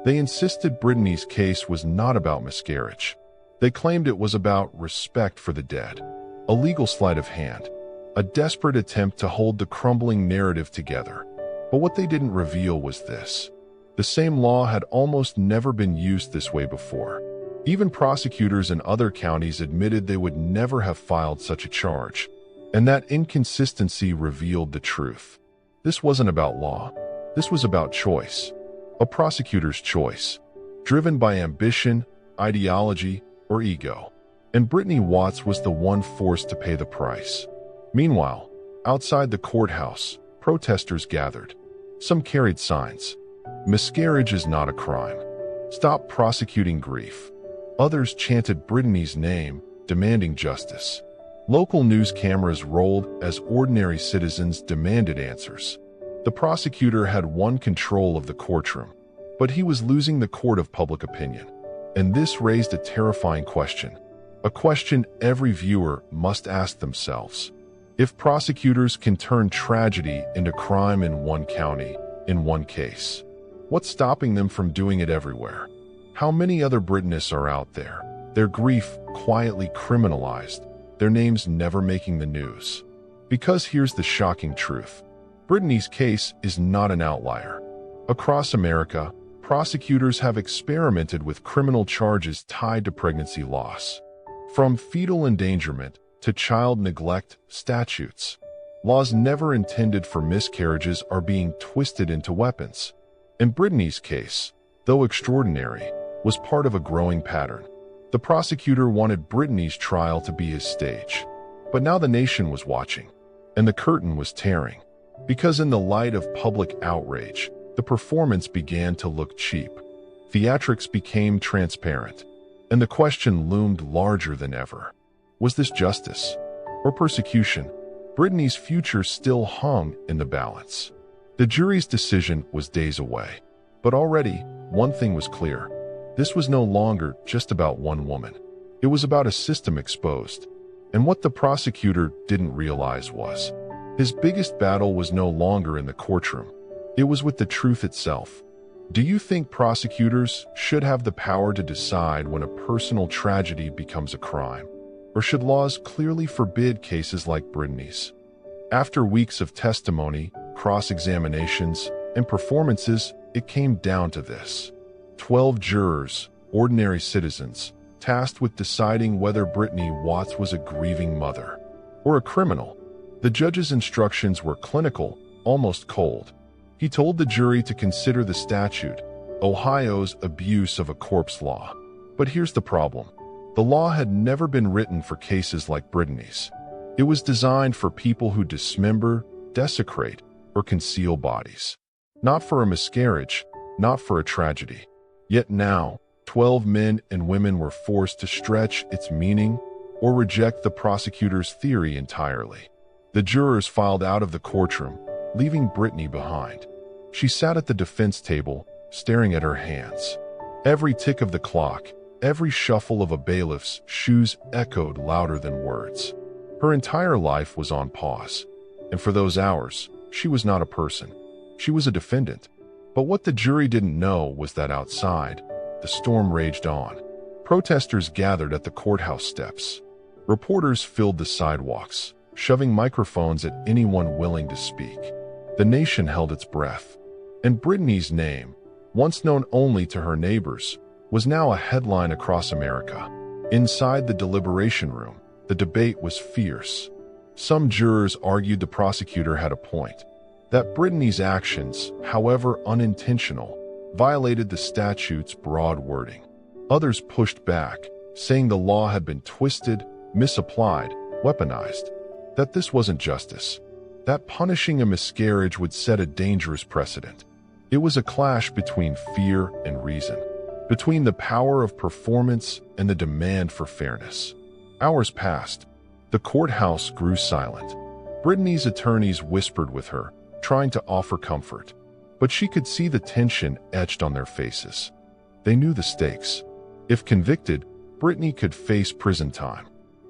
B: They insisted Brittany's case was not about miscarriage. They claimed it was about respect for the dead, a legal sleight of hand, a desperate attempt to hold the crumbling narrative together. But what they didn't reveal was this. The same law had almost never been used this way before. Even prosecutors in other counties admitted they would never have filed such a charge. And that inconsistency revealed the truth. This wasn't about law. This was about choice. A prosecutor's choice, driven by ambition, ideology, or ego. And Brittany Watts was the one forced to pay the price. Meanwhile, outside the courthouse, protesters gathered. Some carried signs. Miscarriage is not a crime. Stop prosecuting grief. Others chanted Brittany's name, demanding justice. Local news cameras rolled as ordinary citizens demanded answers. The prosecutor had won control of the courtroom, but he was losing the court of public opinion. And this raised a terrifying question. A question every viewer must ask themselves. If prosecutors can turn tragedy into crime in one county, in one case, what's stopping them from doing it everywhere? How many other Brittany's are out there, their grief quietly criminalized, their names never making the news? Because here's the shocking truth. Brittany's case is not an outlier. Across America, prosecutors have experimented with criminal charges tied to pregnancy loss. From fetal endangerment to child neglect statutes, laws never intended for miscarriages are being twisted into weapons. And Brittany's case, though extraordinary, was part of a growing pattern. The prosecutor wanted Brittany's trial to be his stage. But now the nation was watching, and the curtain was tearing. Because in the light of public outrage, the performance began to look cheap. Theatrics became transparent, and the question loomed larger than ever. Was this justice or persecution? Brittany's future still hung in the balance. The jury's decision was days away. But already, one thing was clear. This was no longer just about one woman. It was about a system exposed. And what the prosecutor didn't realize was, his biggest battle was no longer in the courtroom. It was with the truth itself. Do you think prosecutors should have the power to decide when a personal tragedy becomes a crime? Or should laws clearly forbid cases like Brittany's? After weeks of testimony, cross-examinations, and performances, it came down to this. 12 jurors, ordinary citizens, tasked with deciding whether Brittany Watts was a grieving mother or a criminal. The judge's instructions were clinical, almost cold. He told the jury to consider the statute, Ohio's abuse of a corpse law. But here's the problem. The law had never been written for cases like Brittany's. It was designed for people who dismember, desecrate, or conceal bodies. Not for a miscarriage, not for a tragedy. Yet now, 12 men and women were forced to stretch its meaning or reject the prosecutor's theory entirely. The jurors filed out of the courtroom, leaving Brittany behind. She sat at the defense table, staring at her hands. Every tick of the clock, every shuffle of a bailiff's shoes echoed louder than words. Her entire life was on pause. And for those hours, she was not a person. She was a defendant. But what the jury didn't know was that outside, the storm raged on. Protesters gathered at the courthouse steps. Reporters filled the sidewalks, shoving microphones at anyone willing to speak. The nation held its breath. And Brittany's name, once known only to her neighbors, was now a headline across America. Inside the deliberation room, the debate was fierce. Some jurors argued the prosecutor had a point, that Brittany's actions, however unintentional, violated the statute's broad wording. Others pushed back, saying the law had been twisted, misapplied, weaponized, that this wasn't justice, that punishing a miscarriage would set a dangerous precedent. It was a clash between fear and reason, between the power of performance and the demand for fairness. Hours passed. The courthouse grew silent. Brittany's attorneys whispered with her, trying to offer comfort. But she could see the tension etched on their faces. They knew the stakes. If convicted, Brittany could face prison time.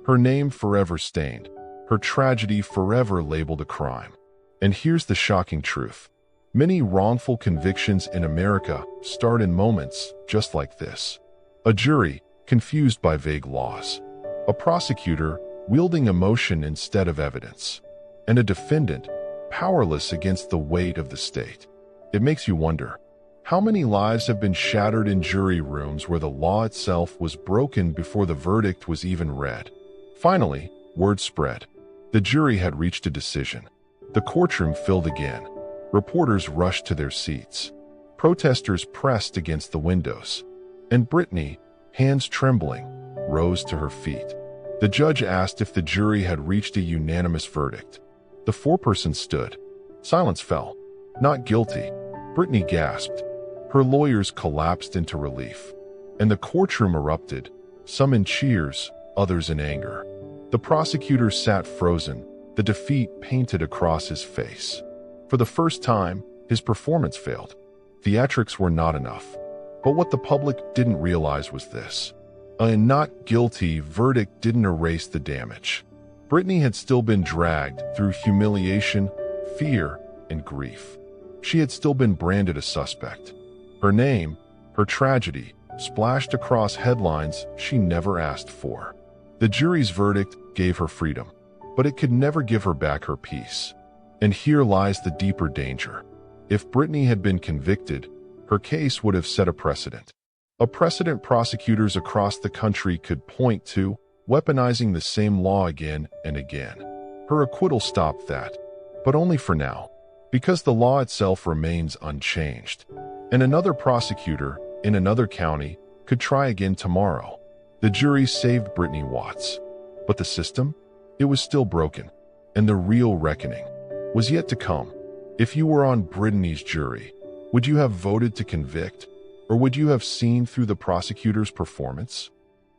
B: Her name forever stained. her tragedy forever labeled a crime. And here's the shocking truth. Many wrongful convictions in America start in moments just like this. A jury, confused by vague laws. A prosecutor, wielding emotion instead of evidence. And a defendant, powerless against the weight of the state. It makes you wonder, how many lives have been shattered in jury rooms where the law itself was broken before the verdict was even read? Finally, word spread. The jury had reached a decision. The courtroom filled again. Reporters rushed to their seats. Protesters pressed against the windows. And Brittany, hands trembling, rose to her feet. The judge asked if the jury had reached a unanimous verdict. The foreperson stood. Silence fell. Not guilty. Brittany gasped. Her lawyers collapsed into relief. And the courtroom erupted, some in cheers, others in anger. The prosecutor sat frozen, the defeat painted across his face. For the first time, his performance failed. Theatrics were not enough. But what the public didn't realize was this. A not guilty verdict didn't erase the damage. Brittany had still been dragged through humiliation, fear, and grief. She had still been branded a suspect. Her name, her tragedy, splashed across headlines she never asked for. The jury's verdict gave her freedom, but it could never give her back her peace. And here lies the deeper danger. If Brittany had been convicted, her case would have set a precedent. A precedent prosecutors across the country could point to, weaponizing the same law again and again. Her acquittal stopped that, but only for now, because the law itself remains unchanged. And another prosecutor, in another county, could try again tomorrow. The jury saved Brittany Watts. But the system? It was still broken. And the real reckoning was yet to come. If you were on Brittany's jury, would you have voted to convict? Or would you have seen through the prosecutor's performance?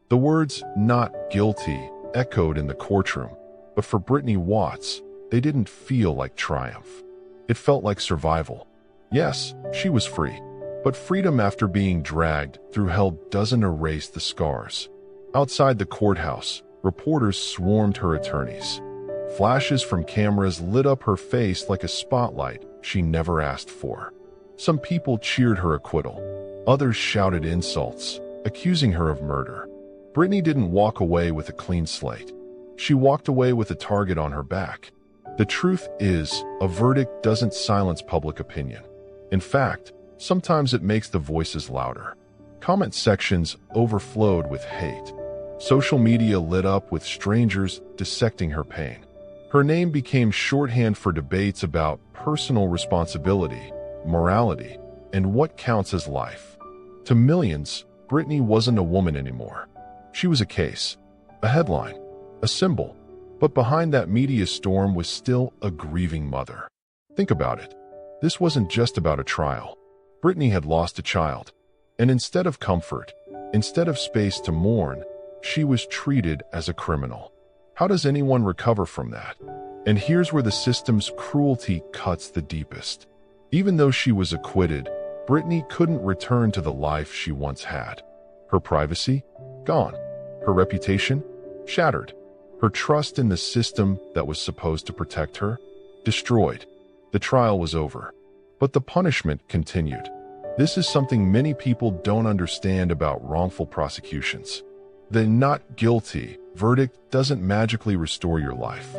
B: The words, "not guilty," echoed in the courtroom. But for Brittany Watts, they didn't feel like triumph. It felt like survival. Yes, she was free. But freedom after being dragged through hell doesn't erase the scars. Outside the courthouse, reporters swarmed her attorneys. Flashes from cameras lit up her face like a spotlight she never asked for. Some people cheered her acquittal. Others shouted insults, accusing her of murder. Brittany didn't walk away with a clean slate. She walked away with a target on her back. The truth is, a verdict doesn't silence public opinion. In fact, sometimes it makes the voices louder. Comment sections overflowed with hate. Social media lit up with strangers dissecting her pain. Her name became shorthand for debates about personal responsibility, morality, and what counts as life. To millions, Brittany wasn't a woman anymore. She was a case, a headline, a symbol. But behind that media storm was still a grieving mother. Think about it. This wasn't just about a trial. Brittany had lost a child. And instead of comfort, instead of space to mourn, she was treated as a criminal. How does anyone recover from that? And here's where the system's cruelty cuts the deepest. Even though she was acquitted, Brittany couldn't return to the life she once had. Her privacy? Gone. Her reputation? Shattered. Her trust in the system that was supposed to protect her? Destroyed. The trial was over. But the punishment continued. This is something many people don't understand about wrongful prosecutions. The not guilty verdict doesn't magically restore your life.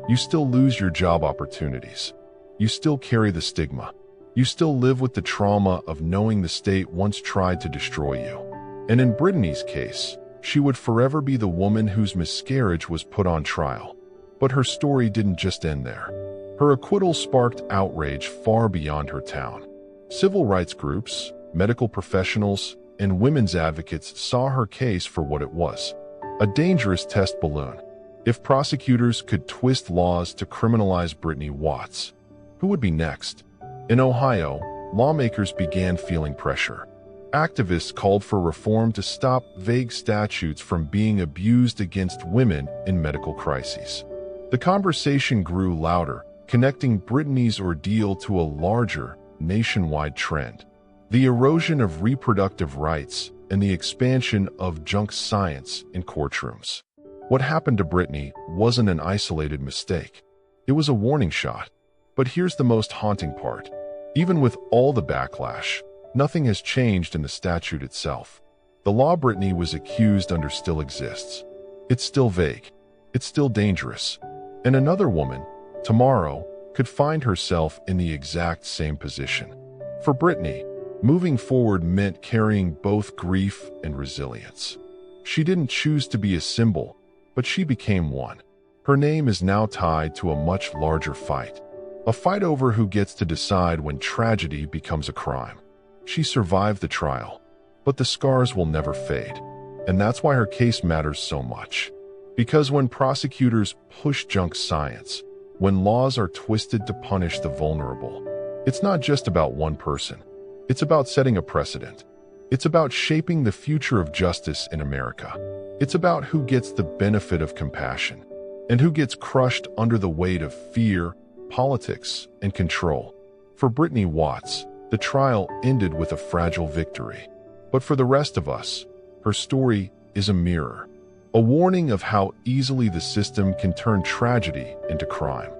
B: You still lose your job opportunities. You still carry the stigma. You still live with the trauma of knowing the state once tried to destroy you. And in Brittany's case, she would forever be the woman whose miscarriage was put on trial. But her story didn't just end there. Her acquittal sparked outrage far beyond her town. Civil rights groups, medical professionals, and women's advocates saw her case for what it was: a dangerous test balloon. If prosecutors could twist laws to criminalize Brittany Watts, who would be next? In Ohio, lawmakers began feeling pressure. Activists called for reform to stop vague statutes from being abused against women in medical crises. The conversation grew louder, connecting Brittany's ordeal to a larger, nationwide trend: the erosion of reproductive rights and the expansion of junk science in courtrooms. What happened to Brittany wasn't an isolated mistake. It was a warning shot. But here's the most haunting part. Even with all the backlash, nothing has changed in the statute itself. The law Brittany was accused under still exists. It's still vague. It's still dangerous. And another woman, tomorrow, could find herself in the exact same position. For Brittany, moving forward meant carrying both grief and resilience. She didn't choose to be a symbol, but she became one. Her name is now tied to a much larger fight. A fight over who gets to decide when tragedy becomes a crime. She survived the trial, but the scars will never fade. And that's why her case matters so much. Because when prosecutors push junk science, when laws are twisted to punish the vulnerable, it's not just about one person. It's about setting a precedent. It's about shaping the future of justice in America. It's about who gets the benefit of compassion and who gets crushed under the weight of fear, politics, and control. For Brittany Watts, the trial ended with a fragile victory. But for the rest of us, her story is a mirror, a warning of how easily the system can turn tragedy into crime.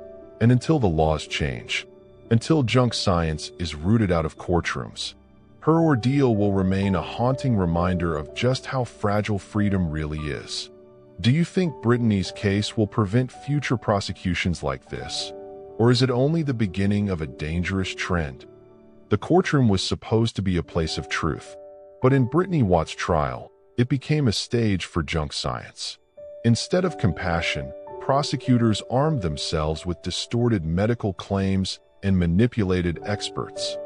B: And until the laws change, until junk science is rooted out of courtrooms, her ordeal will remain a haunting reminder of just how fragile freedom really is. Do you think Brittany's case will prevent future prosecutions like this? Or is it only the beginning of a dangerous trend? The courtroom was supposed to be a place of truth, but in Brittany Watts' trial, it became a stage for junk science. Instead of compassion, prosecutors armed themselves with distorted medical claims and manipulated experts.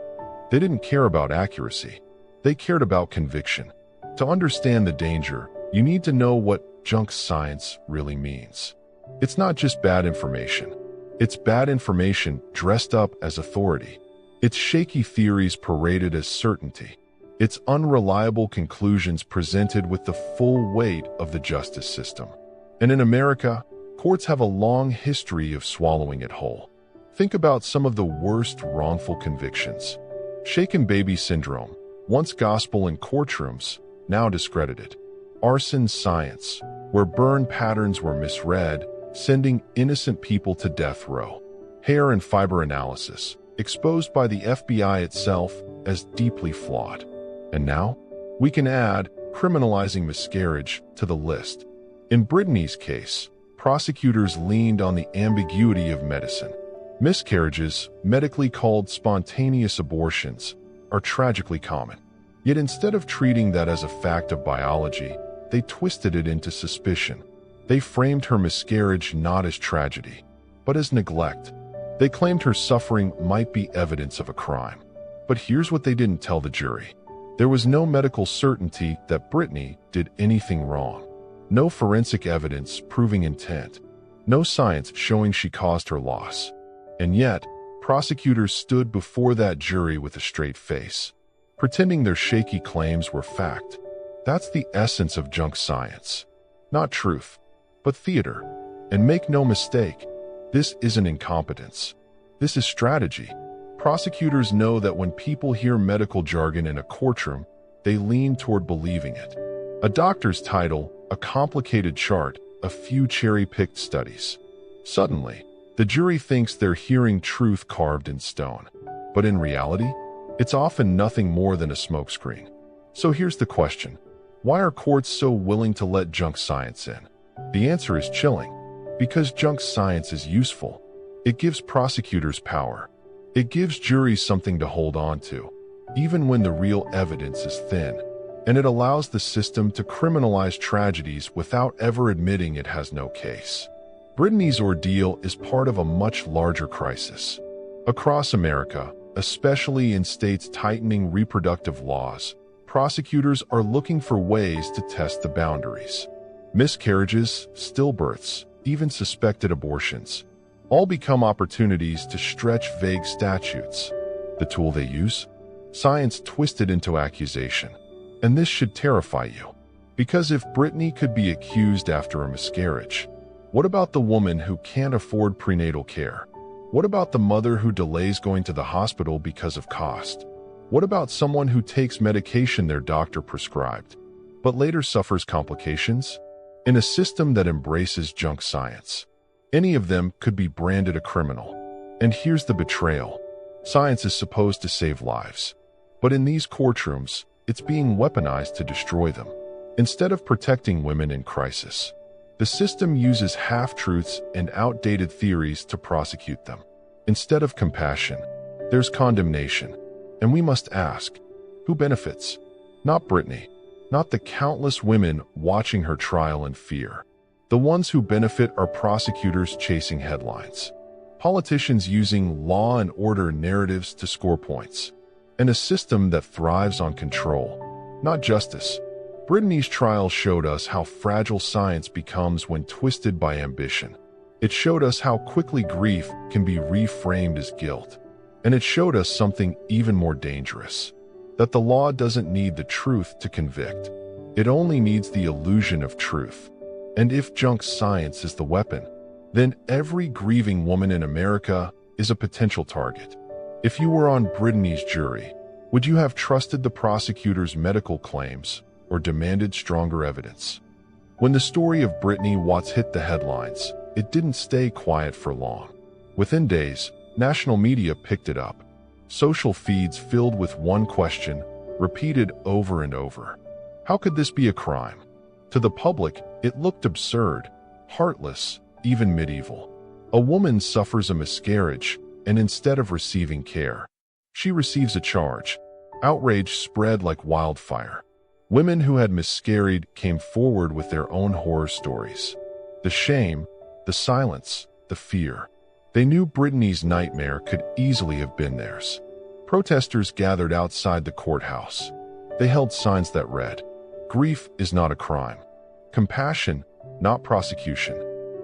B: They didn't care about accuracy. They cared about conviction. To understand the danger, you need to know what junk science really means. It's not just bad information. It's bad information dressed up as authority. It's shaky theories paraded as certainty. It's unreliable conclusions presented with the full weight of the justice system. And in America, courts have a long history of swallowing it whole. Think about some of the worst wrongful convictions. Shaken baby syndrome, once gospel in courtrooms, now discredited. Arson science, where burn patterns were misread, sending innocent people to death row. Hair and fiber analysis, exposed by the FBI itself as deeply flawed. And now, we can add criminalizing miscarriage to the list. In Brittany's case, prosecutors leaned on the ambiguity of medicine. Miscarriages, medically called spontaneous abortions, are tragically common. Yet instead of treating that as a fact of biology, they twisted it into suspicion. They framed her miscarriage not as tragedy, but as neglect. They claimed her suffering might be evidence of a crime. But here's what they didn't tell the jury. There was no medical certainty that Brittany did anything wrong. No forensic evidence proving intent. No science showing she caused her loss. And yet, prosecutors stood before that jury with a straight face, pretending their shaky claims were fact. That's the essence of junk science. Not truth, but theater. And make no mistake, this isn't incompetence. This is strategy. Prosecutors know that when people hear medical jargon in a courtroom, they lean toward believing it. A doctor's title, a complicated chart, a few cherry-picked studies. Suddenly, the jury thinks they're hearing truth carved in stone. But in reality, it's often nothing more than a smokescreen. So here's the question. Why are courts so willing to let junk science in? The answer is chilling. Because junk science is useful. It gives prosecutors power. It gives juries something to hold on to, even when the real evidence is thin. And it allows the system to criminalize tragedies without ever admitting it has no case. Brittany's ordeal is part of a much larger crisis. Across America, especially in states tightening reproductive laws, prosecutors are looking for ways to test the boundaries. Miscarriages, stillbirths, even suspected abortions, all become opportunities to stretch vague statutes. The tool they use? Science twisted into accusation. And this should terrify you. Because if Brittany could be accused after a miscarriage, what about the woman who can't afford prenatal care? What about the mother who delays going to the hospital because of cost? What about someone who takes medication their doctor prescribed, but later suffers complications? In a system that embraces junk science, any of them could be branded a criminal. And here's the betrayal. Science is supposed to save lives. But in these courtrooms, it's being weaponized to destroy them. Instead of protecting women in crisis, the system uses half-truths and outdated theories to prosecute them. Instead of compassion, there's condemnation. And we must ask, who benefits? Not Brittany. Not the countless women watching her trial in fear. The ones who benefit are prosecutors chasing headlines, politicians using law and order narratives to score points, and a system that thrives on control, not justice. Brittany's trial showed us how fragile science becomes when twisted by ambition. It showed us how quickly grief can be reframed as guilt. And it showed us something even more dangerous, that the law doesn't need the truth to convict. It only needs the illusion of truth. And if junk science is the weapon, then every grieving woman in America is a potential target. If you were on Brittany's jury, would you have trusted the prosecutor's medical claims or demanded stronger evidence? When the story of Brittany Watts hit the headlines, it didn't stay quiet for long. Within days, national media picked it up. Social feeds filled with one question, repeated over and over. How could this be a crime? To the public, it looked absurd, heartless, even medieval. A woman suffers a miscarriage, and instead of receiving care, she receives a charge. Outrage spread like wildfire. Women who had miscarried came forward with their own horror stories. The shame, the silence, the fear. They knew Brittany's nightmare could easily have been theirs. Protesters gathered outside the courthouse. They held signs that read, "Grief is not a crime. Compassion, not prosecution."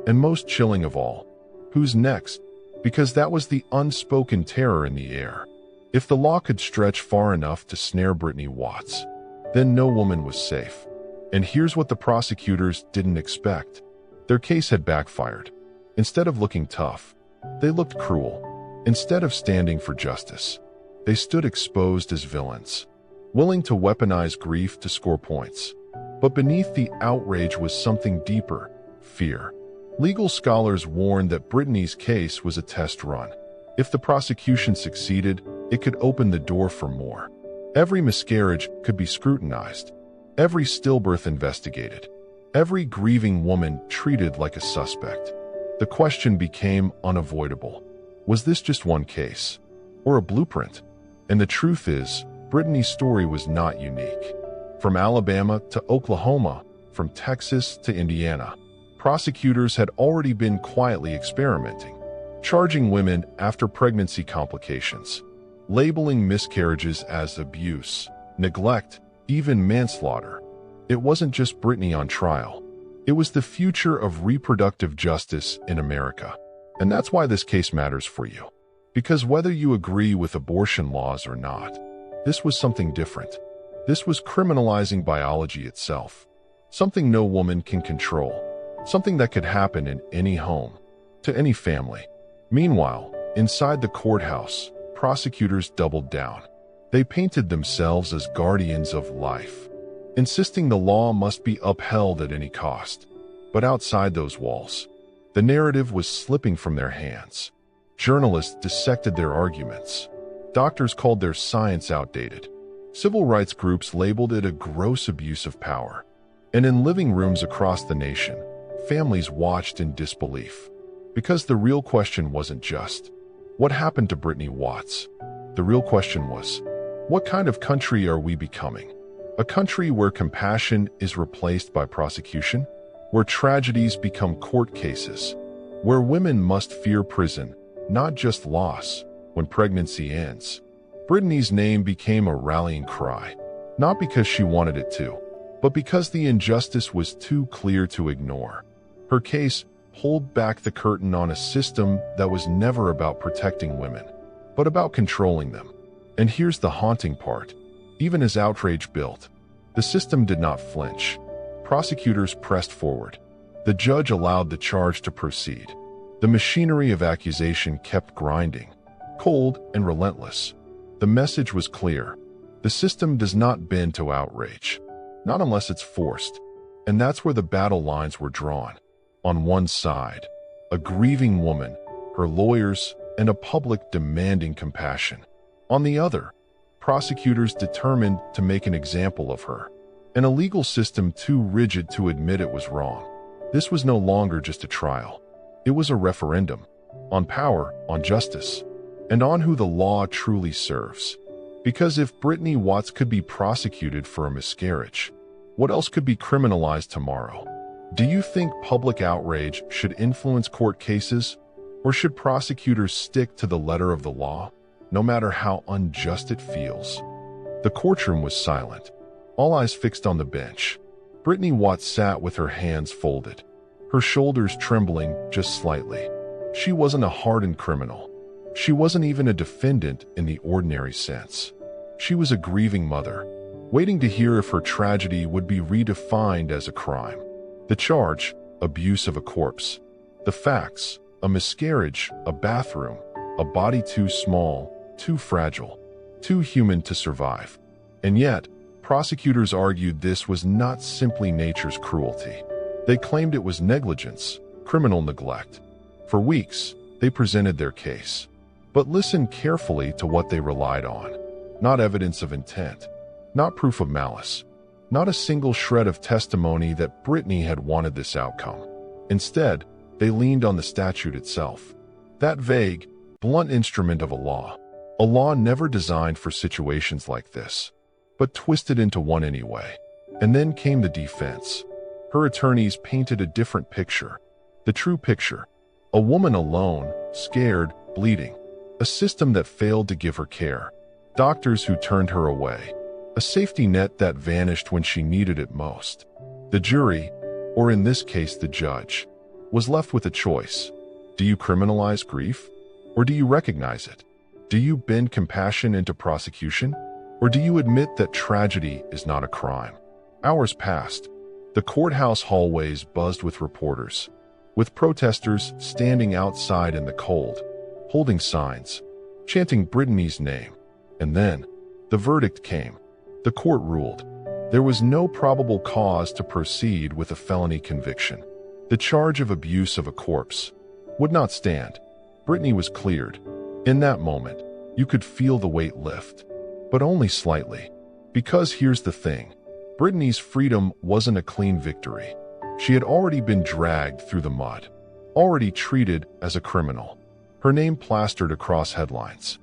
B: And most chilling of all, who's next? Because that was the unspoken terror in the air. If the law could stretch far enough to snare Brittany Watts, then no woman was safe. And here's what the prosecutors didn't expect. Their case had backfired. Instead of looking tough, they looked cruel. Instead of standing for justice, they stood exposed as villains, willing to weaponize grief to score points. But beneath the outrage was something deeper, fear. Legal scholars warned that Brittany's case was a test run. If the prosecution succeeded, it could open the door for more. Every miscarriage could be scrutinized, every stillbirth investigated, every grieving woman treated like a suspect. The question became unavoidable. Was this just one case, or a blueprint? And the truth is, Brittany's story was not unique. From Alabama to Oklahoma, from Texas to Indiana, prosecutors had already been quietly experimenting, charging women after pregnancy complications, labeling miscarriages as abuse, neglect, even manslaughter. It wasn't just Brittany on trial. It was the future of reproductive justice in America. And that's why this case matters for you. Because whether you agree with abortion laws or not, this was something different. This was criminalizing biology itself. Something no woman can control. Something that could happen in any home, to any family. Meanwhile, inside the courthouse, prosecutors doubled down. They painted themselves as guardians of life, insisting the law must be upheld at any cost. But outside those walls, the narrative was slipping from their hands. Journalists dissected their arguments. Doctors called their science outdated. Civil rights groups labeled it a gross abuse of power. And in living rooms across the nation, families watched in disbelief. Because the real question wasn't just, what happened to Brittany Watts? The real question was, what kind of country are we becoming? A country where compassion is replaced by prosecution? Where tragedies become court cases? Where women must fear prison, not just loss, when pregnancy ends? Brittany's name became a rallying cry, not because she wanted it to, but because the injustice was too clear to ignore. Her case pulled back the curtain on a system that was never about protecting women, but about controlling them. And here's the haunting part. Even as outrage built, the system did not flinch. Prosecutors pressed forward. The judge allowed the charge to proceed. The machinery of accusation kept grinding, cold and relentless. The message was clear. The system does not bend to outrage, not unless it's forced. And that's where the battle lines were drawn. On one side, a grieving woman, her lawyers, and a public demanding compassion. On the other, prosecutors determined to make an example of her, and a legal system too rigid to admit it was wrong. This was no longer just a trial. It was a referendum on power, on justice, and on who the law truly serves. Because if Brittany Watts could be prosecuted for a miscarriage, what else could be criminalized tomorrow? Do you think public outrage should influence court cases, or should prosecutors stick to the letter of the law, no matter how unjust it feels? The courtroom was silent, all eyes fixed on the bench. Brittany Watts sat with her hands folded, her shoulders trembling just slightly. She wasn't a hardened criminal. She wasn't even a defendant in the ordinary sense. She was a grieving mother, waiting to hear if her tragedy would be redefined as a crime. The charge, abuse of a corpse. The facts, a miscarriage, a bathroom, a body too small, too fragile, too human to survive. And yet, prosecutors argued this was not simply nature's cruelty. They claimed it was negligence, criminal neglect. For weeks, they presented their case. But listen carefully to what they relied on. Not evidence of intent, not proof of malice, not a single shred of testimony that Brittany had wanted this outcome. Instead, they leaned on the statute itself. That vague, blunt instrument of a law never designed for situations like this, but twisted into one anyway. And then came the defense. Her attorneys painted a different picture. The true picture. A woman alone, scared, bleeding. A system that failed to give her care. Doctors who turned her away. A safety net that vanished when she needed it most. The jury, or in this case the judge, was left with a choice. Do you criminalize grief? Or do you recognize it? Do you bend compassion into prosecution? Or do you admit that tragedy is not a crime? Hours passed. The courthouse hallways buzzed with reporters, with protesters standing outside in the cold, holding signs, chanting Brittany's name. And then, the verdict came. The court ruled. There was no probable cause to proceed with a felony conviction. The charge of abuse of a corpse would not stand. Brittany was cleared. In that moment, you could feel the weight lift, but only slightly. Because here's the thing. Brittany's freedom wasn't a clean victory. She had already been dragged through the mud, already treated as a criminal. Her name plastered across headlines.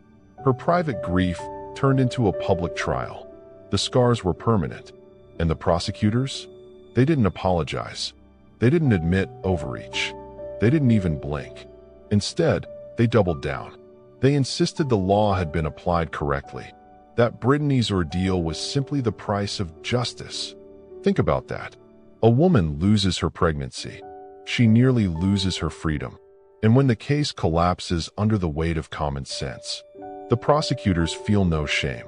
B: Her private grief turned into a public trial. The scars were permanent. And the prosecutors? They didn't apologize. They didn't admit overreach. They didn't even blink. Instead, they doubled down. They insisted the law had been applied correctly, that Brittany's ordeal was simply the price of justice. Think about that. A woman loses her pregnancy. She nearly loses her freedom. And when the case collapses under the weight of common sense, the prosecutors feel no shame,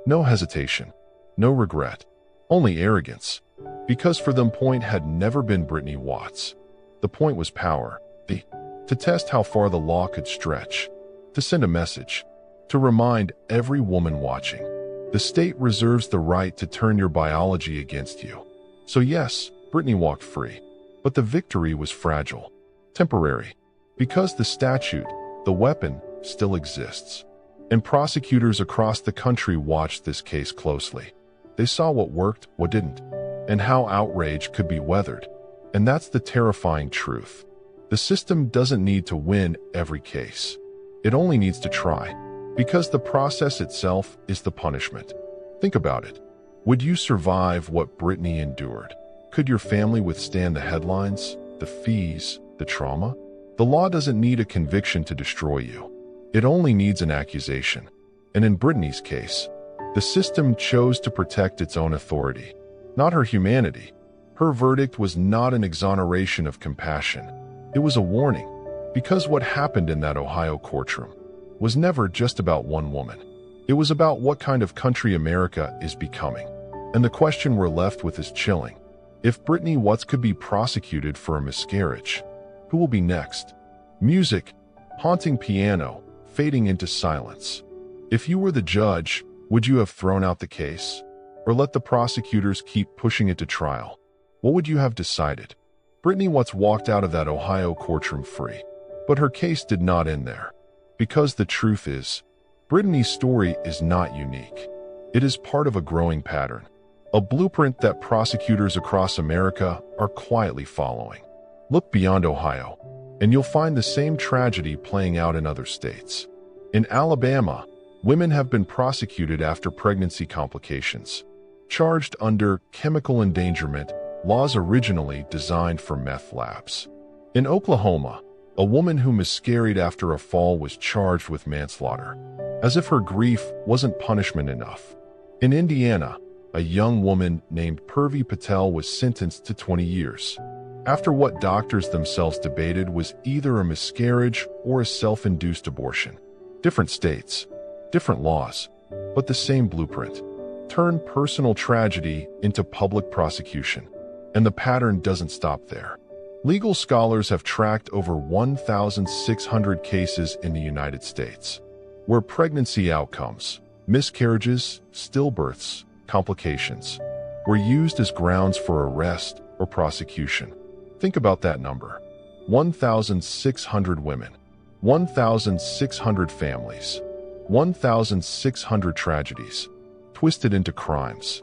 B: no hesitation, no regret, only arrogance. Because for them, point had never been Brittany Watts. The point was power. To test how far the law could stretch. To send a message. To remind every woman watching. The state reserves the right to turn your biology against you. So yes, Brittany walked free. But the victory was fragile. Temporary. Because the statute, the weapon, still exists. And prosecutors across the country watched this case closely. They saw what worked, what didn't, and how outrage could be weathered. And that's the terrifying truth. The system doesn't need to win every case. It only needs to try. Because the process itself is the punishment. Think about it. Would you survive what Brittany endured? Could your family withstand the headlines, the fees, the trauma? The law doesn't need a conviction to destroy you. It only needs an accusation. And in Brittany's case, the system chose to protect its own authority, not her humanity. Her verdict was not an exoneration of compassion. It was a warning. Because what happened in that Ohio courtroom was never just about one woman. It was about what kind of country America is becoming. And the question we're left with is chilling. If Brittany Watts could be prosecuted for a miscarriage, who will be next? Music, haunting piano, fading into silence. If you were the judge, would you have thrown out the case? Or let the prosecutors keep pushing it to trial? what would you have decided? Brittany Watts walked out of that Ohio courtroom free. But her case did not end there. Because the truth is, Brittany's story is not unique. It is part of a growing pattern, a blueprint that prosecutors across America are quietly following. Look beyond Ohio, and you'll find the same tragedy playing out in other states. In Alabama, women have been prosecuted after pregnancy complications, charged under chemical endangerment laws originally designed for meth labs. In Oklahoma, a woman who miscarried after a fall was charged with manslaughter, as if her grief wasn't punishment enough. In Indiana, a young woman named Purvi Patel was sentenced to 20 years, after what doctors themselves debated was either a miscarriage or a self-induced abortion. Different states, different laws, but the same blueprint. Turn personal tragedy into public prosecution. And the pattern doesn't stop there. Legal scholars have tracked over 1,600 cases in the United States, where pregnancy outcomes, miscarriages, stillbirths, complications, were used as grounds for arrest or prosecution. Think about that number. 1,600 women, 1,600 families, 1,600 tragedies, twisted into crimes.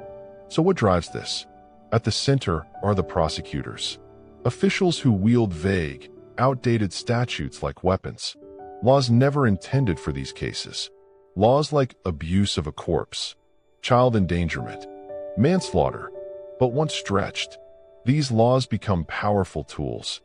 B: So what drives this? At the center are the prosecutors, officials who wield vague, outdated statutes like weapons, laws never intended for these cases, laws like abuse of a corpse, child endangerment, manslaughter. But once stretched, these laws become powerful tools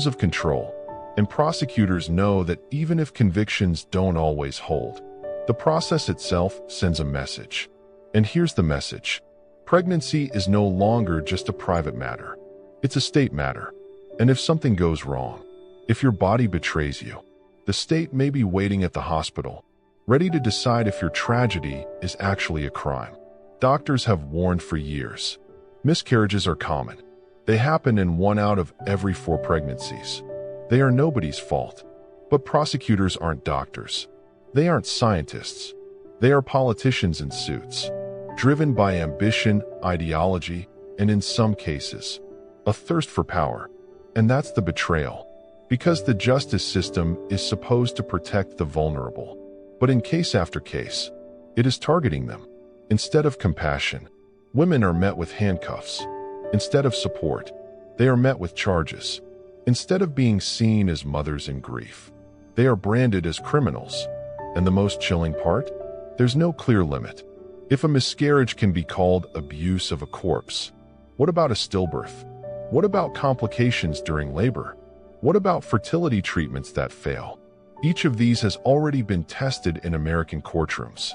B: of control, and prosecutors know that even if convictions don't always hold, the process itself sends a message. And here's the message. Pregnancy is no longer just a private matter. It's a state matter. And if something goes wrong, if your body betrays you, the state may be waiting at the hospital, ready to decide if your tragedy is actually a crime. Doctors have warned for years. Miscarriages are common. They happen in 1 out of every 4 pregnancies. They are nobody's fault. But prosecutors aren't doctors. They aren't scientists. They are politicians in suits, driven by ambition, ideology, and in some cases, a thirst for power. And that's the betrayal. Because the justice system is supposed to protect the vulnerable. But in case after case, it is targeting them. Instead of compassion, women are met with handcuffs. Instead of support, they are met with charges. Instead of being seen as mothers in grief, they are branded as criminals. And the most chilling part? There's no clear limit. If a miscarriage can be called abuse of a corpse, what about a stillbirth? What about complications during labor? What about fertility treatments that fail? Each of these has already been tested in American courtrooms.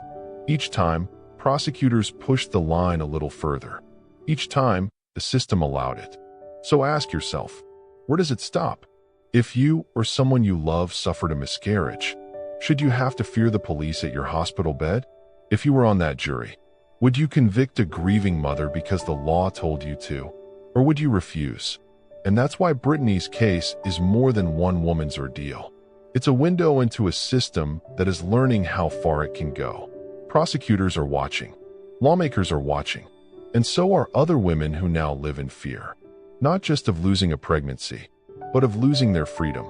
B: Each time, prosecutors pushed the line a little further. Each time, the system allowed it. So ask yourself, where does it stop? If you or someone you love suffered a miscarriage, should you have to fear the police at your hospital bed? If you were on that jury, would you convict a grieving mother because the law told you to? Or would you refuse? And that's why Brittany's case is more than one woman's ordeal. It's a window into a system that is learning how far it can go. Prosecutors are watching. Lawmakers are watching. And so are other women who now live in fear. Not just of losing a pregnancy, but of losing their freedom.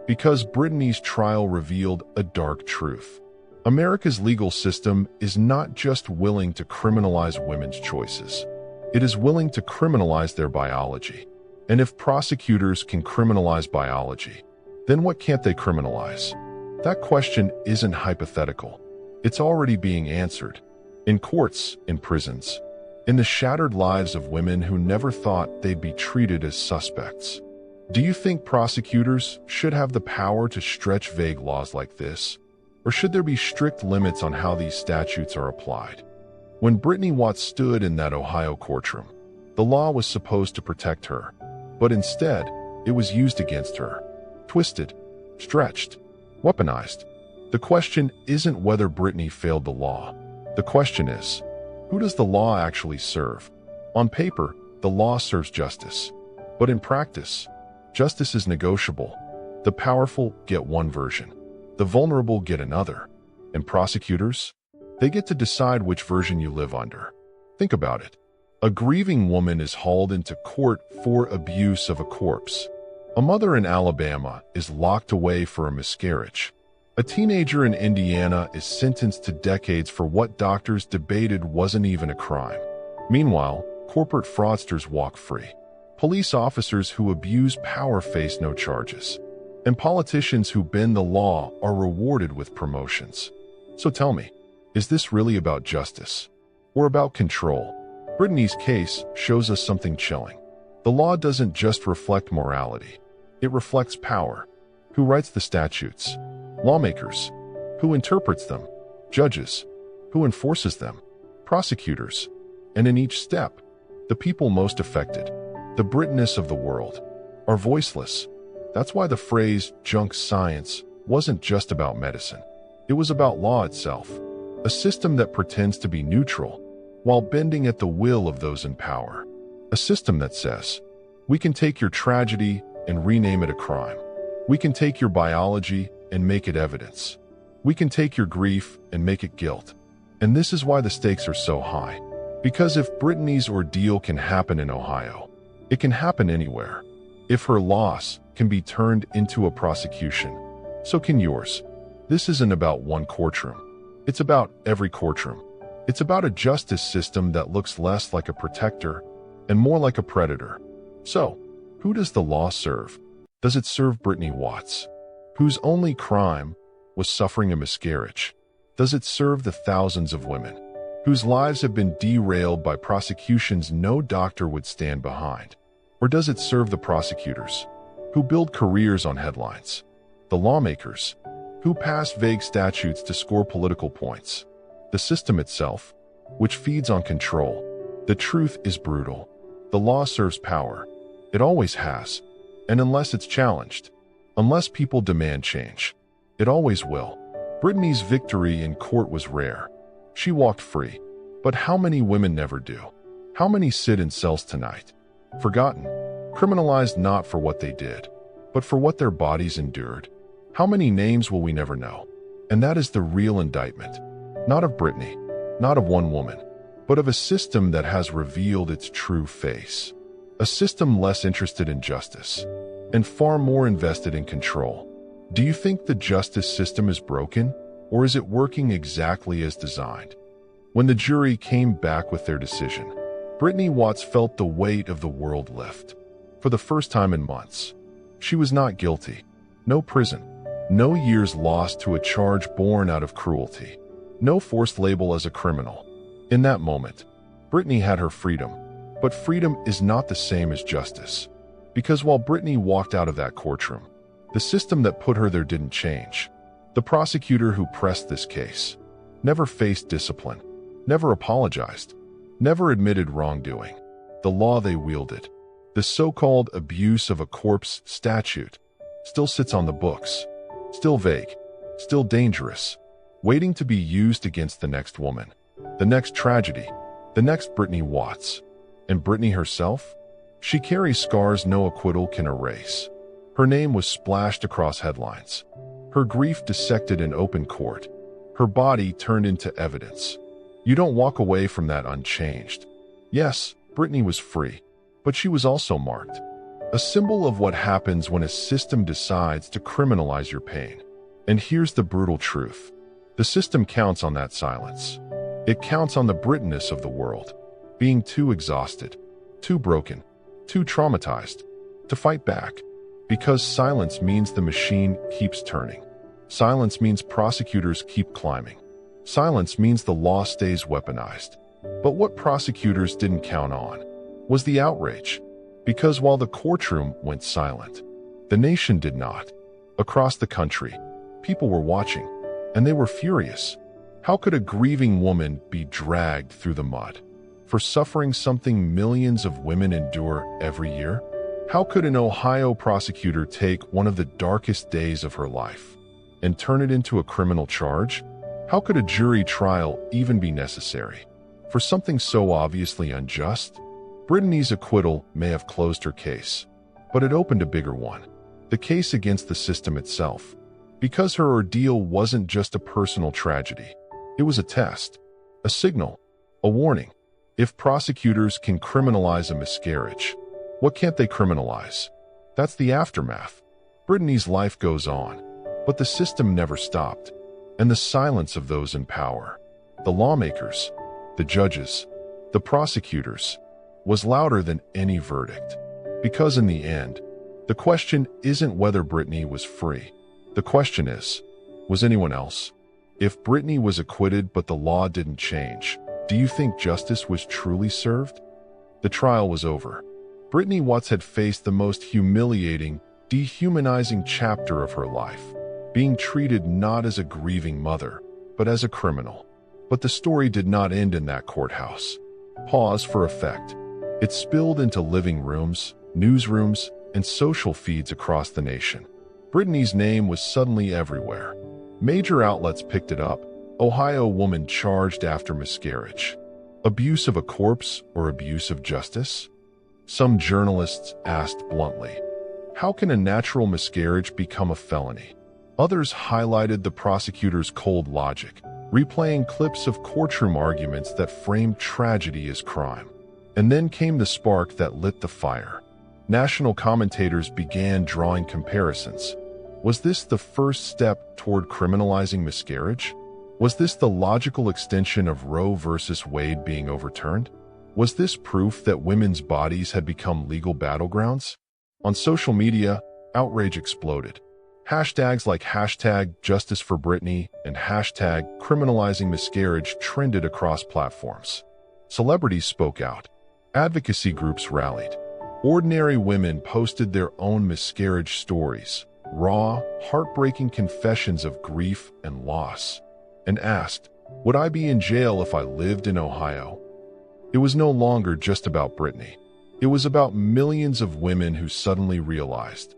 B: Because Brittany's trial revealed a dark truth. America's legal system is not just willing to criminalize women's choices. It is willing to criminalize their biology. And if prosecutors can criminalize biology, then what can't they criminalize? That question isn't hypothetical. It's already being answered. In courts, in prisons, in the shattered lives of women who never thought they'd be treated as suspects. Do you think prosecutors should have the power to stretch vague laws like this? Or should there be strict limits on how these statutes are applied? When Brittany Watts stood in that Ohio courtroom, the law was supposed to protect her, but instead, it was used against her. Twisted, stretched, weaponized. The question isn't whether Brittany failed the law. The question is, who does the law actually serve? On paper, the law serves justice. But in practice, justice is negotiable. The powerful get one version. The vulnerable get another. And prosecutors? They get to decide which version you live under. Think about it. A grieving woman is hauled into court for abuse of a corpse. A mother in Alabama is locked away for a miscarriage. A teenager in Indiana is sentenced to decades for what doctors debated wasn't even a crime. Meanwhile, corporate fraudsters walk free. Police officers who abuse power face no charges. And politicians who bend the law are rewarded with promotions. So tell me, is this really about justice? Or about control? Brittany's case shows us something chilling. The law doesn't just reflect morality. It reflects power. Who writes the statutes? Lawmakers. Who interprets them? Judges. Who enforces them? Prosecutors. And in each step, the people most affected, the Brittness of the world, are voiceless. That's why the phrase junk science wasn't just about medicine. It was about law itself, a system that pretends to be neutral while bending at the will of those in power. A system that says, we can take your tragedy and rename it a crime. We can take your biology and make it evidence. We can take your grief and make it guilt. And this is why the stakes are so high. Because if Brittany's ordeal can happen in Ohio, it can happen anywhere. If her loss can be turned into a prosecution, so can yours. This isn't about one courtroom. It's about every courtroom. It's about a justice system that looks less like a protector and more like a predator. So, who does the law serve? Does it serve Brittany Watts, whose only crime was suffering a miscarriage? Does it serve the thousands of women whose lives have been derailed by prosecutions no doctor would stand behind? Or does it serve the prosecutors, who build careers on headlines? The lawmakers, who pass vague statutes to score political points? The system itself, which feeds on control? The truth is brutal. The law serves power. It always has. And unless it's challenged, unless people demand change, it always will. Brittany's victory in court was rare. She walked free. But how many women never do? How many sit in cells tonight? Forgotten, criminalized not for what they did, but for what their bodies endured. How many names will we never know? And that is the real indictment. Not of Brittany, not of one woman, but of a system that has revealed its true face. A system less interested in justice and far more invested in control. Do you think the justice system is broken, or is it working exactly as designed? When the jury came back with their decision, Brittany Watts felt the weight of the world lift. For the first time in months, she was not guilty. No prison, no years lost to a charge born out of cruelty, no forced label as a criminal. In that moment, Brittany had her freedom. But freedom is not the same as justice. Because while Brittany walked out of that courtroom, the system that put her there didn't change. The prosecutor who pressed this case never faced discipline, never apologized, never admitted wrongdoing. The law they wielded, the so-called abuse of a corpse statute, still sits on the books, still vague, still dangerous, waiting to be used against the next woman, the next tragedy, the next Brittany Watts. And Brittany herself? She carries scars no acquittal can erase. Her name was splashed across headlines. Her grief dissected in open court. Her body turned into evidence. You don't walk away from that unchanged. Yes, Brittany was free, but she was also marked. A symbol of what happens when a system decides to criminalize your pain. And here's the brutal truth. The system counts on that silence. It counts on the Brittness of the world, being too exhausted, too broken, too traumatized to fight back. Because silence means the machine keeps turning. Silence means prosecutors keep climbing. Silence means the law stays weaponized. But what prosecutors didn't count on was the outrage. Because while the courtroom went silent, the nation did not. Across the country, people were watching, and they were furious. How could a grieving woman be dragged through the mud for suffering something millions of women endure every year? How could an Ohio prosecutor take one of the darkest days of her life and turn it into a criminal charge? How could a jury trial even be necessary for something so obviously unjust? Brittany's acquittal may have closed her case, but it opened a bigger one, the case against the system itself. Because her ordeal wasn't just a personal tragedy. It was a test, a signal, a warning. If prosecutors can criminalize a miscarriage, what can't they criminalize? That's the aftermath. Brittany's life goes on, but the system never stopped. And the silence of those in power, the lawmakers, the judges, the prosecutors, was louder than any verdict. Because in the end, the question isn't whether Brittany was free. The question is, was anyone else? If Brittany was acquitted but the law didn't change, do you think justice was truly served? The trial was over. Brittany Watts had faced the most humiliating, dehumanizing chapter of her life, being treated not as a grieving mother, but as a criminal. But the story did not end in that courthouse. Pause for effect. It spilled into living rooms, newsrooms, and social feeds across the nation. Brittany's name was suddenly everywhere. Major outlets picked it up. Ohio woman charged after miscarriage. Abuse of a corpse or abuse of justice? Some journalists asked bluntly, how can a natural miscarriage become a felony? Others highlighted the prosecutor's cold logic, replaying clips of courtroom arguments that framed tragedy as crime. And then came the spark that lit the fire. National commentators began drawing comparisons. Was this the first step toward criminalizing miscarriage? Was this the logical extension of Roe versus Wade being overturned? Was this proof that women's bodies had become legal battlegrounds? On social media, outrage exploded. Hashtags like #JusticeForBrittany and #criminalizing miscarriage trended across platforms. Celebrities spoke out. Advocacy groups rallied. Ordinary women posted their own miscarriage stories, raw, heartbreaking confessions of grief and loss, and asked, would I be in jail if I lived in Ohio? It was no longer just about Brittany. It was about millions of women who suddenly realized,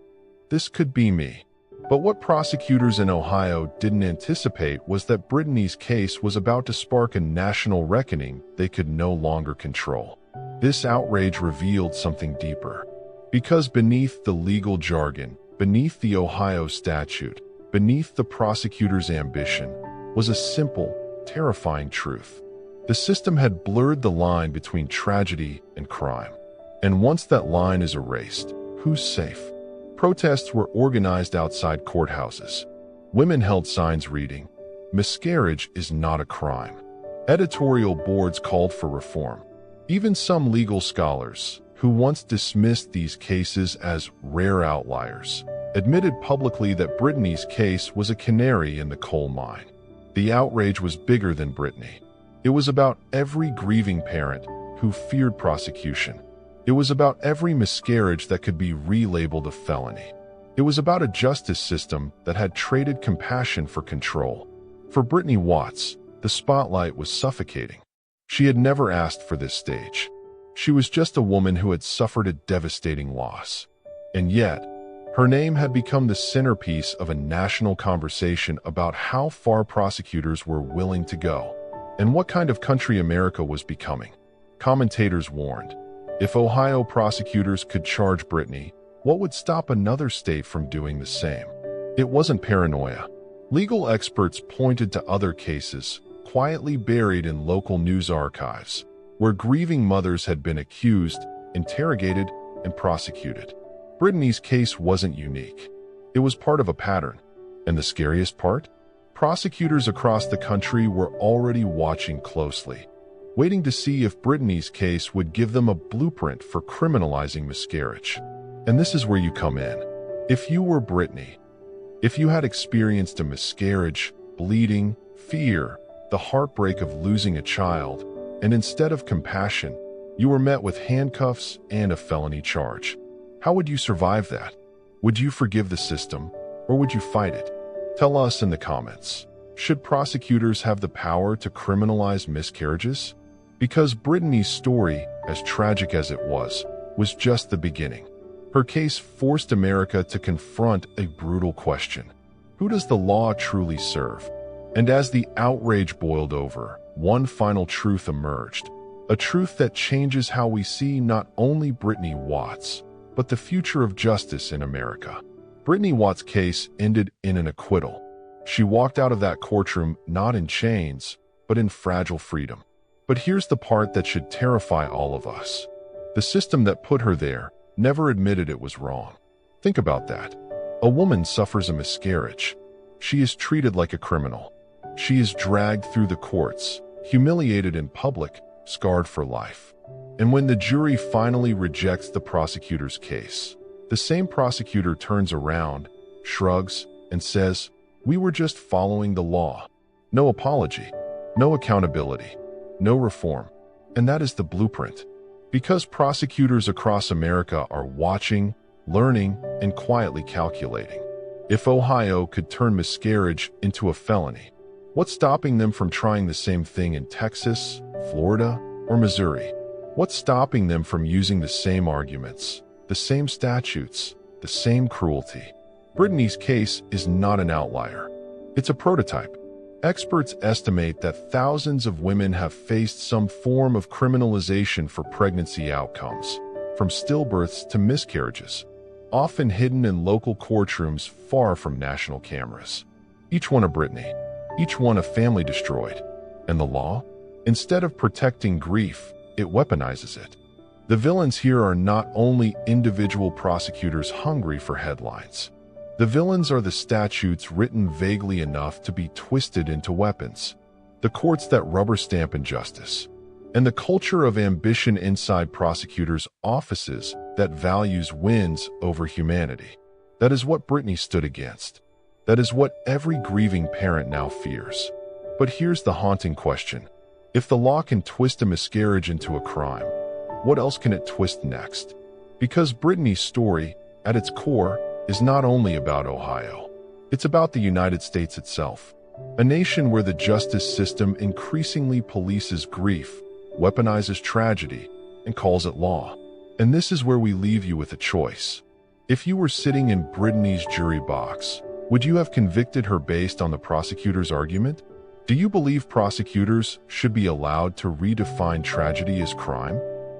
B: this could be me. But what prosecutors in Ohio didn't anticipate was that Brittany's case was about to spark a national reckoning they could no longer control. This outrage revealed something deeper. Because beneath the legal jargon, beneath the Ohio statute, beneath the prosecutor's ambition, was a simple, terrifying truth. The system had blurred the line between tragedy and crime. And once that line is erased, who's safe? Protests were organized outside courthouses. Women held signs reading, "Miscarriage is not a crime." Editorial boards called for reform. Even some legal scholars, who once dismissed these cases as rare outliers, admitted publicly that Brittany's case was a canary in the coal mine. The outrage was bigger than Brittany. It was about every grieving parent who feared prosecution. It was about every miscarriage that could be relabeled a felony. It was about a justice system that had traded compassion for control. For Brittany Watts, the spotlight was suffocating. She had never asked for this stage. She was just a woman who had suffered a devastating loss. And yet, her name had become the centerpiece of a national conversation about how far prosecutors were willing to go, and what kind of country America was becoming. Commentators warned, if Ohio prosecutors could charge Brittany, what would stop another state from doing the same? It wasn't paranoia. Legal experts pointed to other cases, quietly buried in local news archives, where grieving mothers had been accused, interrogated, and prosecuted. Brittany's case wasn't unique. It was part of a pattern. And the scariest part? Prosecutors across the country were already watching closely, waiting to see if Brittany's case would give them a blueprint for criminalizing miscarriage. And this is where you come in. If you were Brittany, if you had experienced a miscarriage, bleeding, fear, the heartbreak of losing a child, and instead of compassion, you were met with handcuffs and a felony charge, how would you survive that? Would you forgive the system, or would you fight it? Tell us in the comments. Should prosecutors have the power to criminalize miscarriages? Because Brittany's story, as tragic as it was just the beginning. Her case forced America to confront a brutal question. Who does the law truly serve? And as the outrage boiled over, one final truth emerged. A truth that changes how we see not only Brittany Watts, but the future of justice in America. Brittany Watts' case ended in an acquittal. She walked out of that courtroom not in chains, but in fragile freedom. But here's the part that should terrify all of us. The system that put her there never admitted it was wrong. Think about that. A woman suffers a miscarriage. She is treated like a criminal. She is dragged through the courts, humiliated in public, scarred for life. And when the jury finally rejects the prosecutor's case, the same prosecutor turns around, shrugs, and says, "We were just following the law." No apology, no accountability, no reform. And that is the blueprint. Because prosecutors across America are watching, learning, and quietly calculating. If Ohio could turn miscarriage into a felony, what's stopping them from trying the same thing in Texas, Florida, or Missouri? What's stopping them from using the same arguments, the same statutes, the same cruelty? Brittany's case is not an outlier. It's a prototype. Experts estimate that thousands of women have faced some form of criminalization for pregnancy outcomes, from stillbirths to miscarriages, often hidden in local courtrooms far from national cameras. Each one a Brittany, each one a family destroyed. And the law? Instead of protecting grief, it weaponizes it. The villains here are not only individual prosecutors hungry for headlines. The villains are the statutes written vaguely enough to be twisted into weapons, the courts that rubber stamp injustice, and the culture of ambition inside prosecutors' offices that values wins over humanity. That is what Brittany stood against. That is what every grieving parent now fears. But here's the haunting question. If the law can twist a miscarriage into a crime, what else can it twist next? Because Brittany's story, at its core, is not only about Ohio. It's about the United States itself, a nation where the justice system increasingly polices grief, weaponizes tragedy, and calls it law. And this is where we leave you with a choice. If you were sitting in Brittany's jury box, would you have convicted her based on the prosecutor's argument? Do you believe prosecutors should be allowed to redefine tragedy as crime?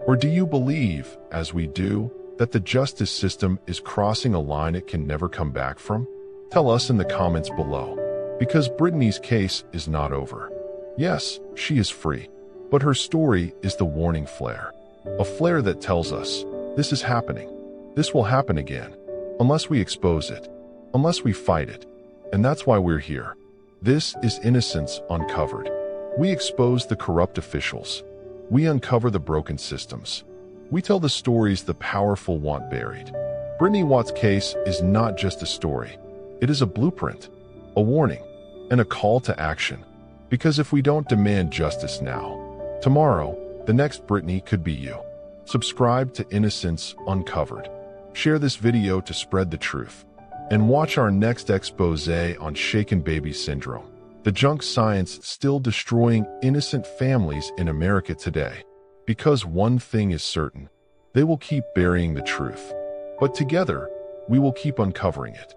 B: Or do you believe, as we do, that the justice system is crossing a line it can never come back from? Tell us in the comments below. Because Brittany's case is not over. Yes, she is free. But her story is the warning flare. A flare that tells us, this is happening. This will happen again. Unless we expose it. Unless we fight it. And that's why we're here. This is Innocence Uncovered. We expose the corrupt officials. We uncover the broken systems. We tell the stories the powerful want buried. Brittany Watts' case is not just a story. It is a blueprint, a warning, and a call to action. Because if we don't demand justice now, tomorrow, the next Brittany could be you. Subscribe to Innocence Uncovered. Share this video to spread the truth. And watch our next expose on shaken baby syndrome, the junk science still destroying innocent families in America today. Because one thing is certain, they will keep burying the truth. But together, we will keep uncovering it.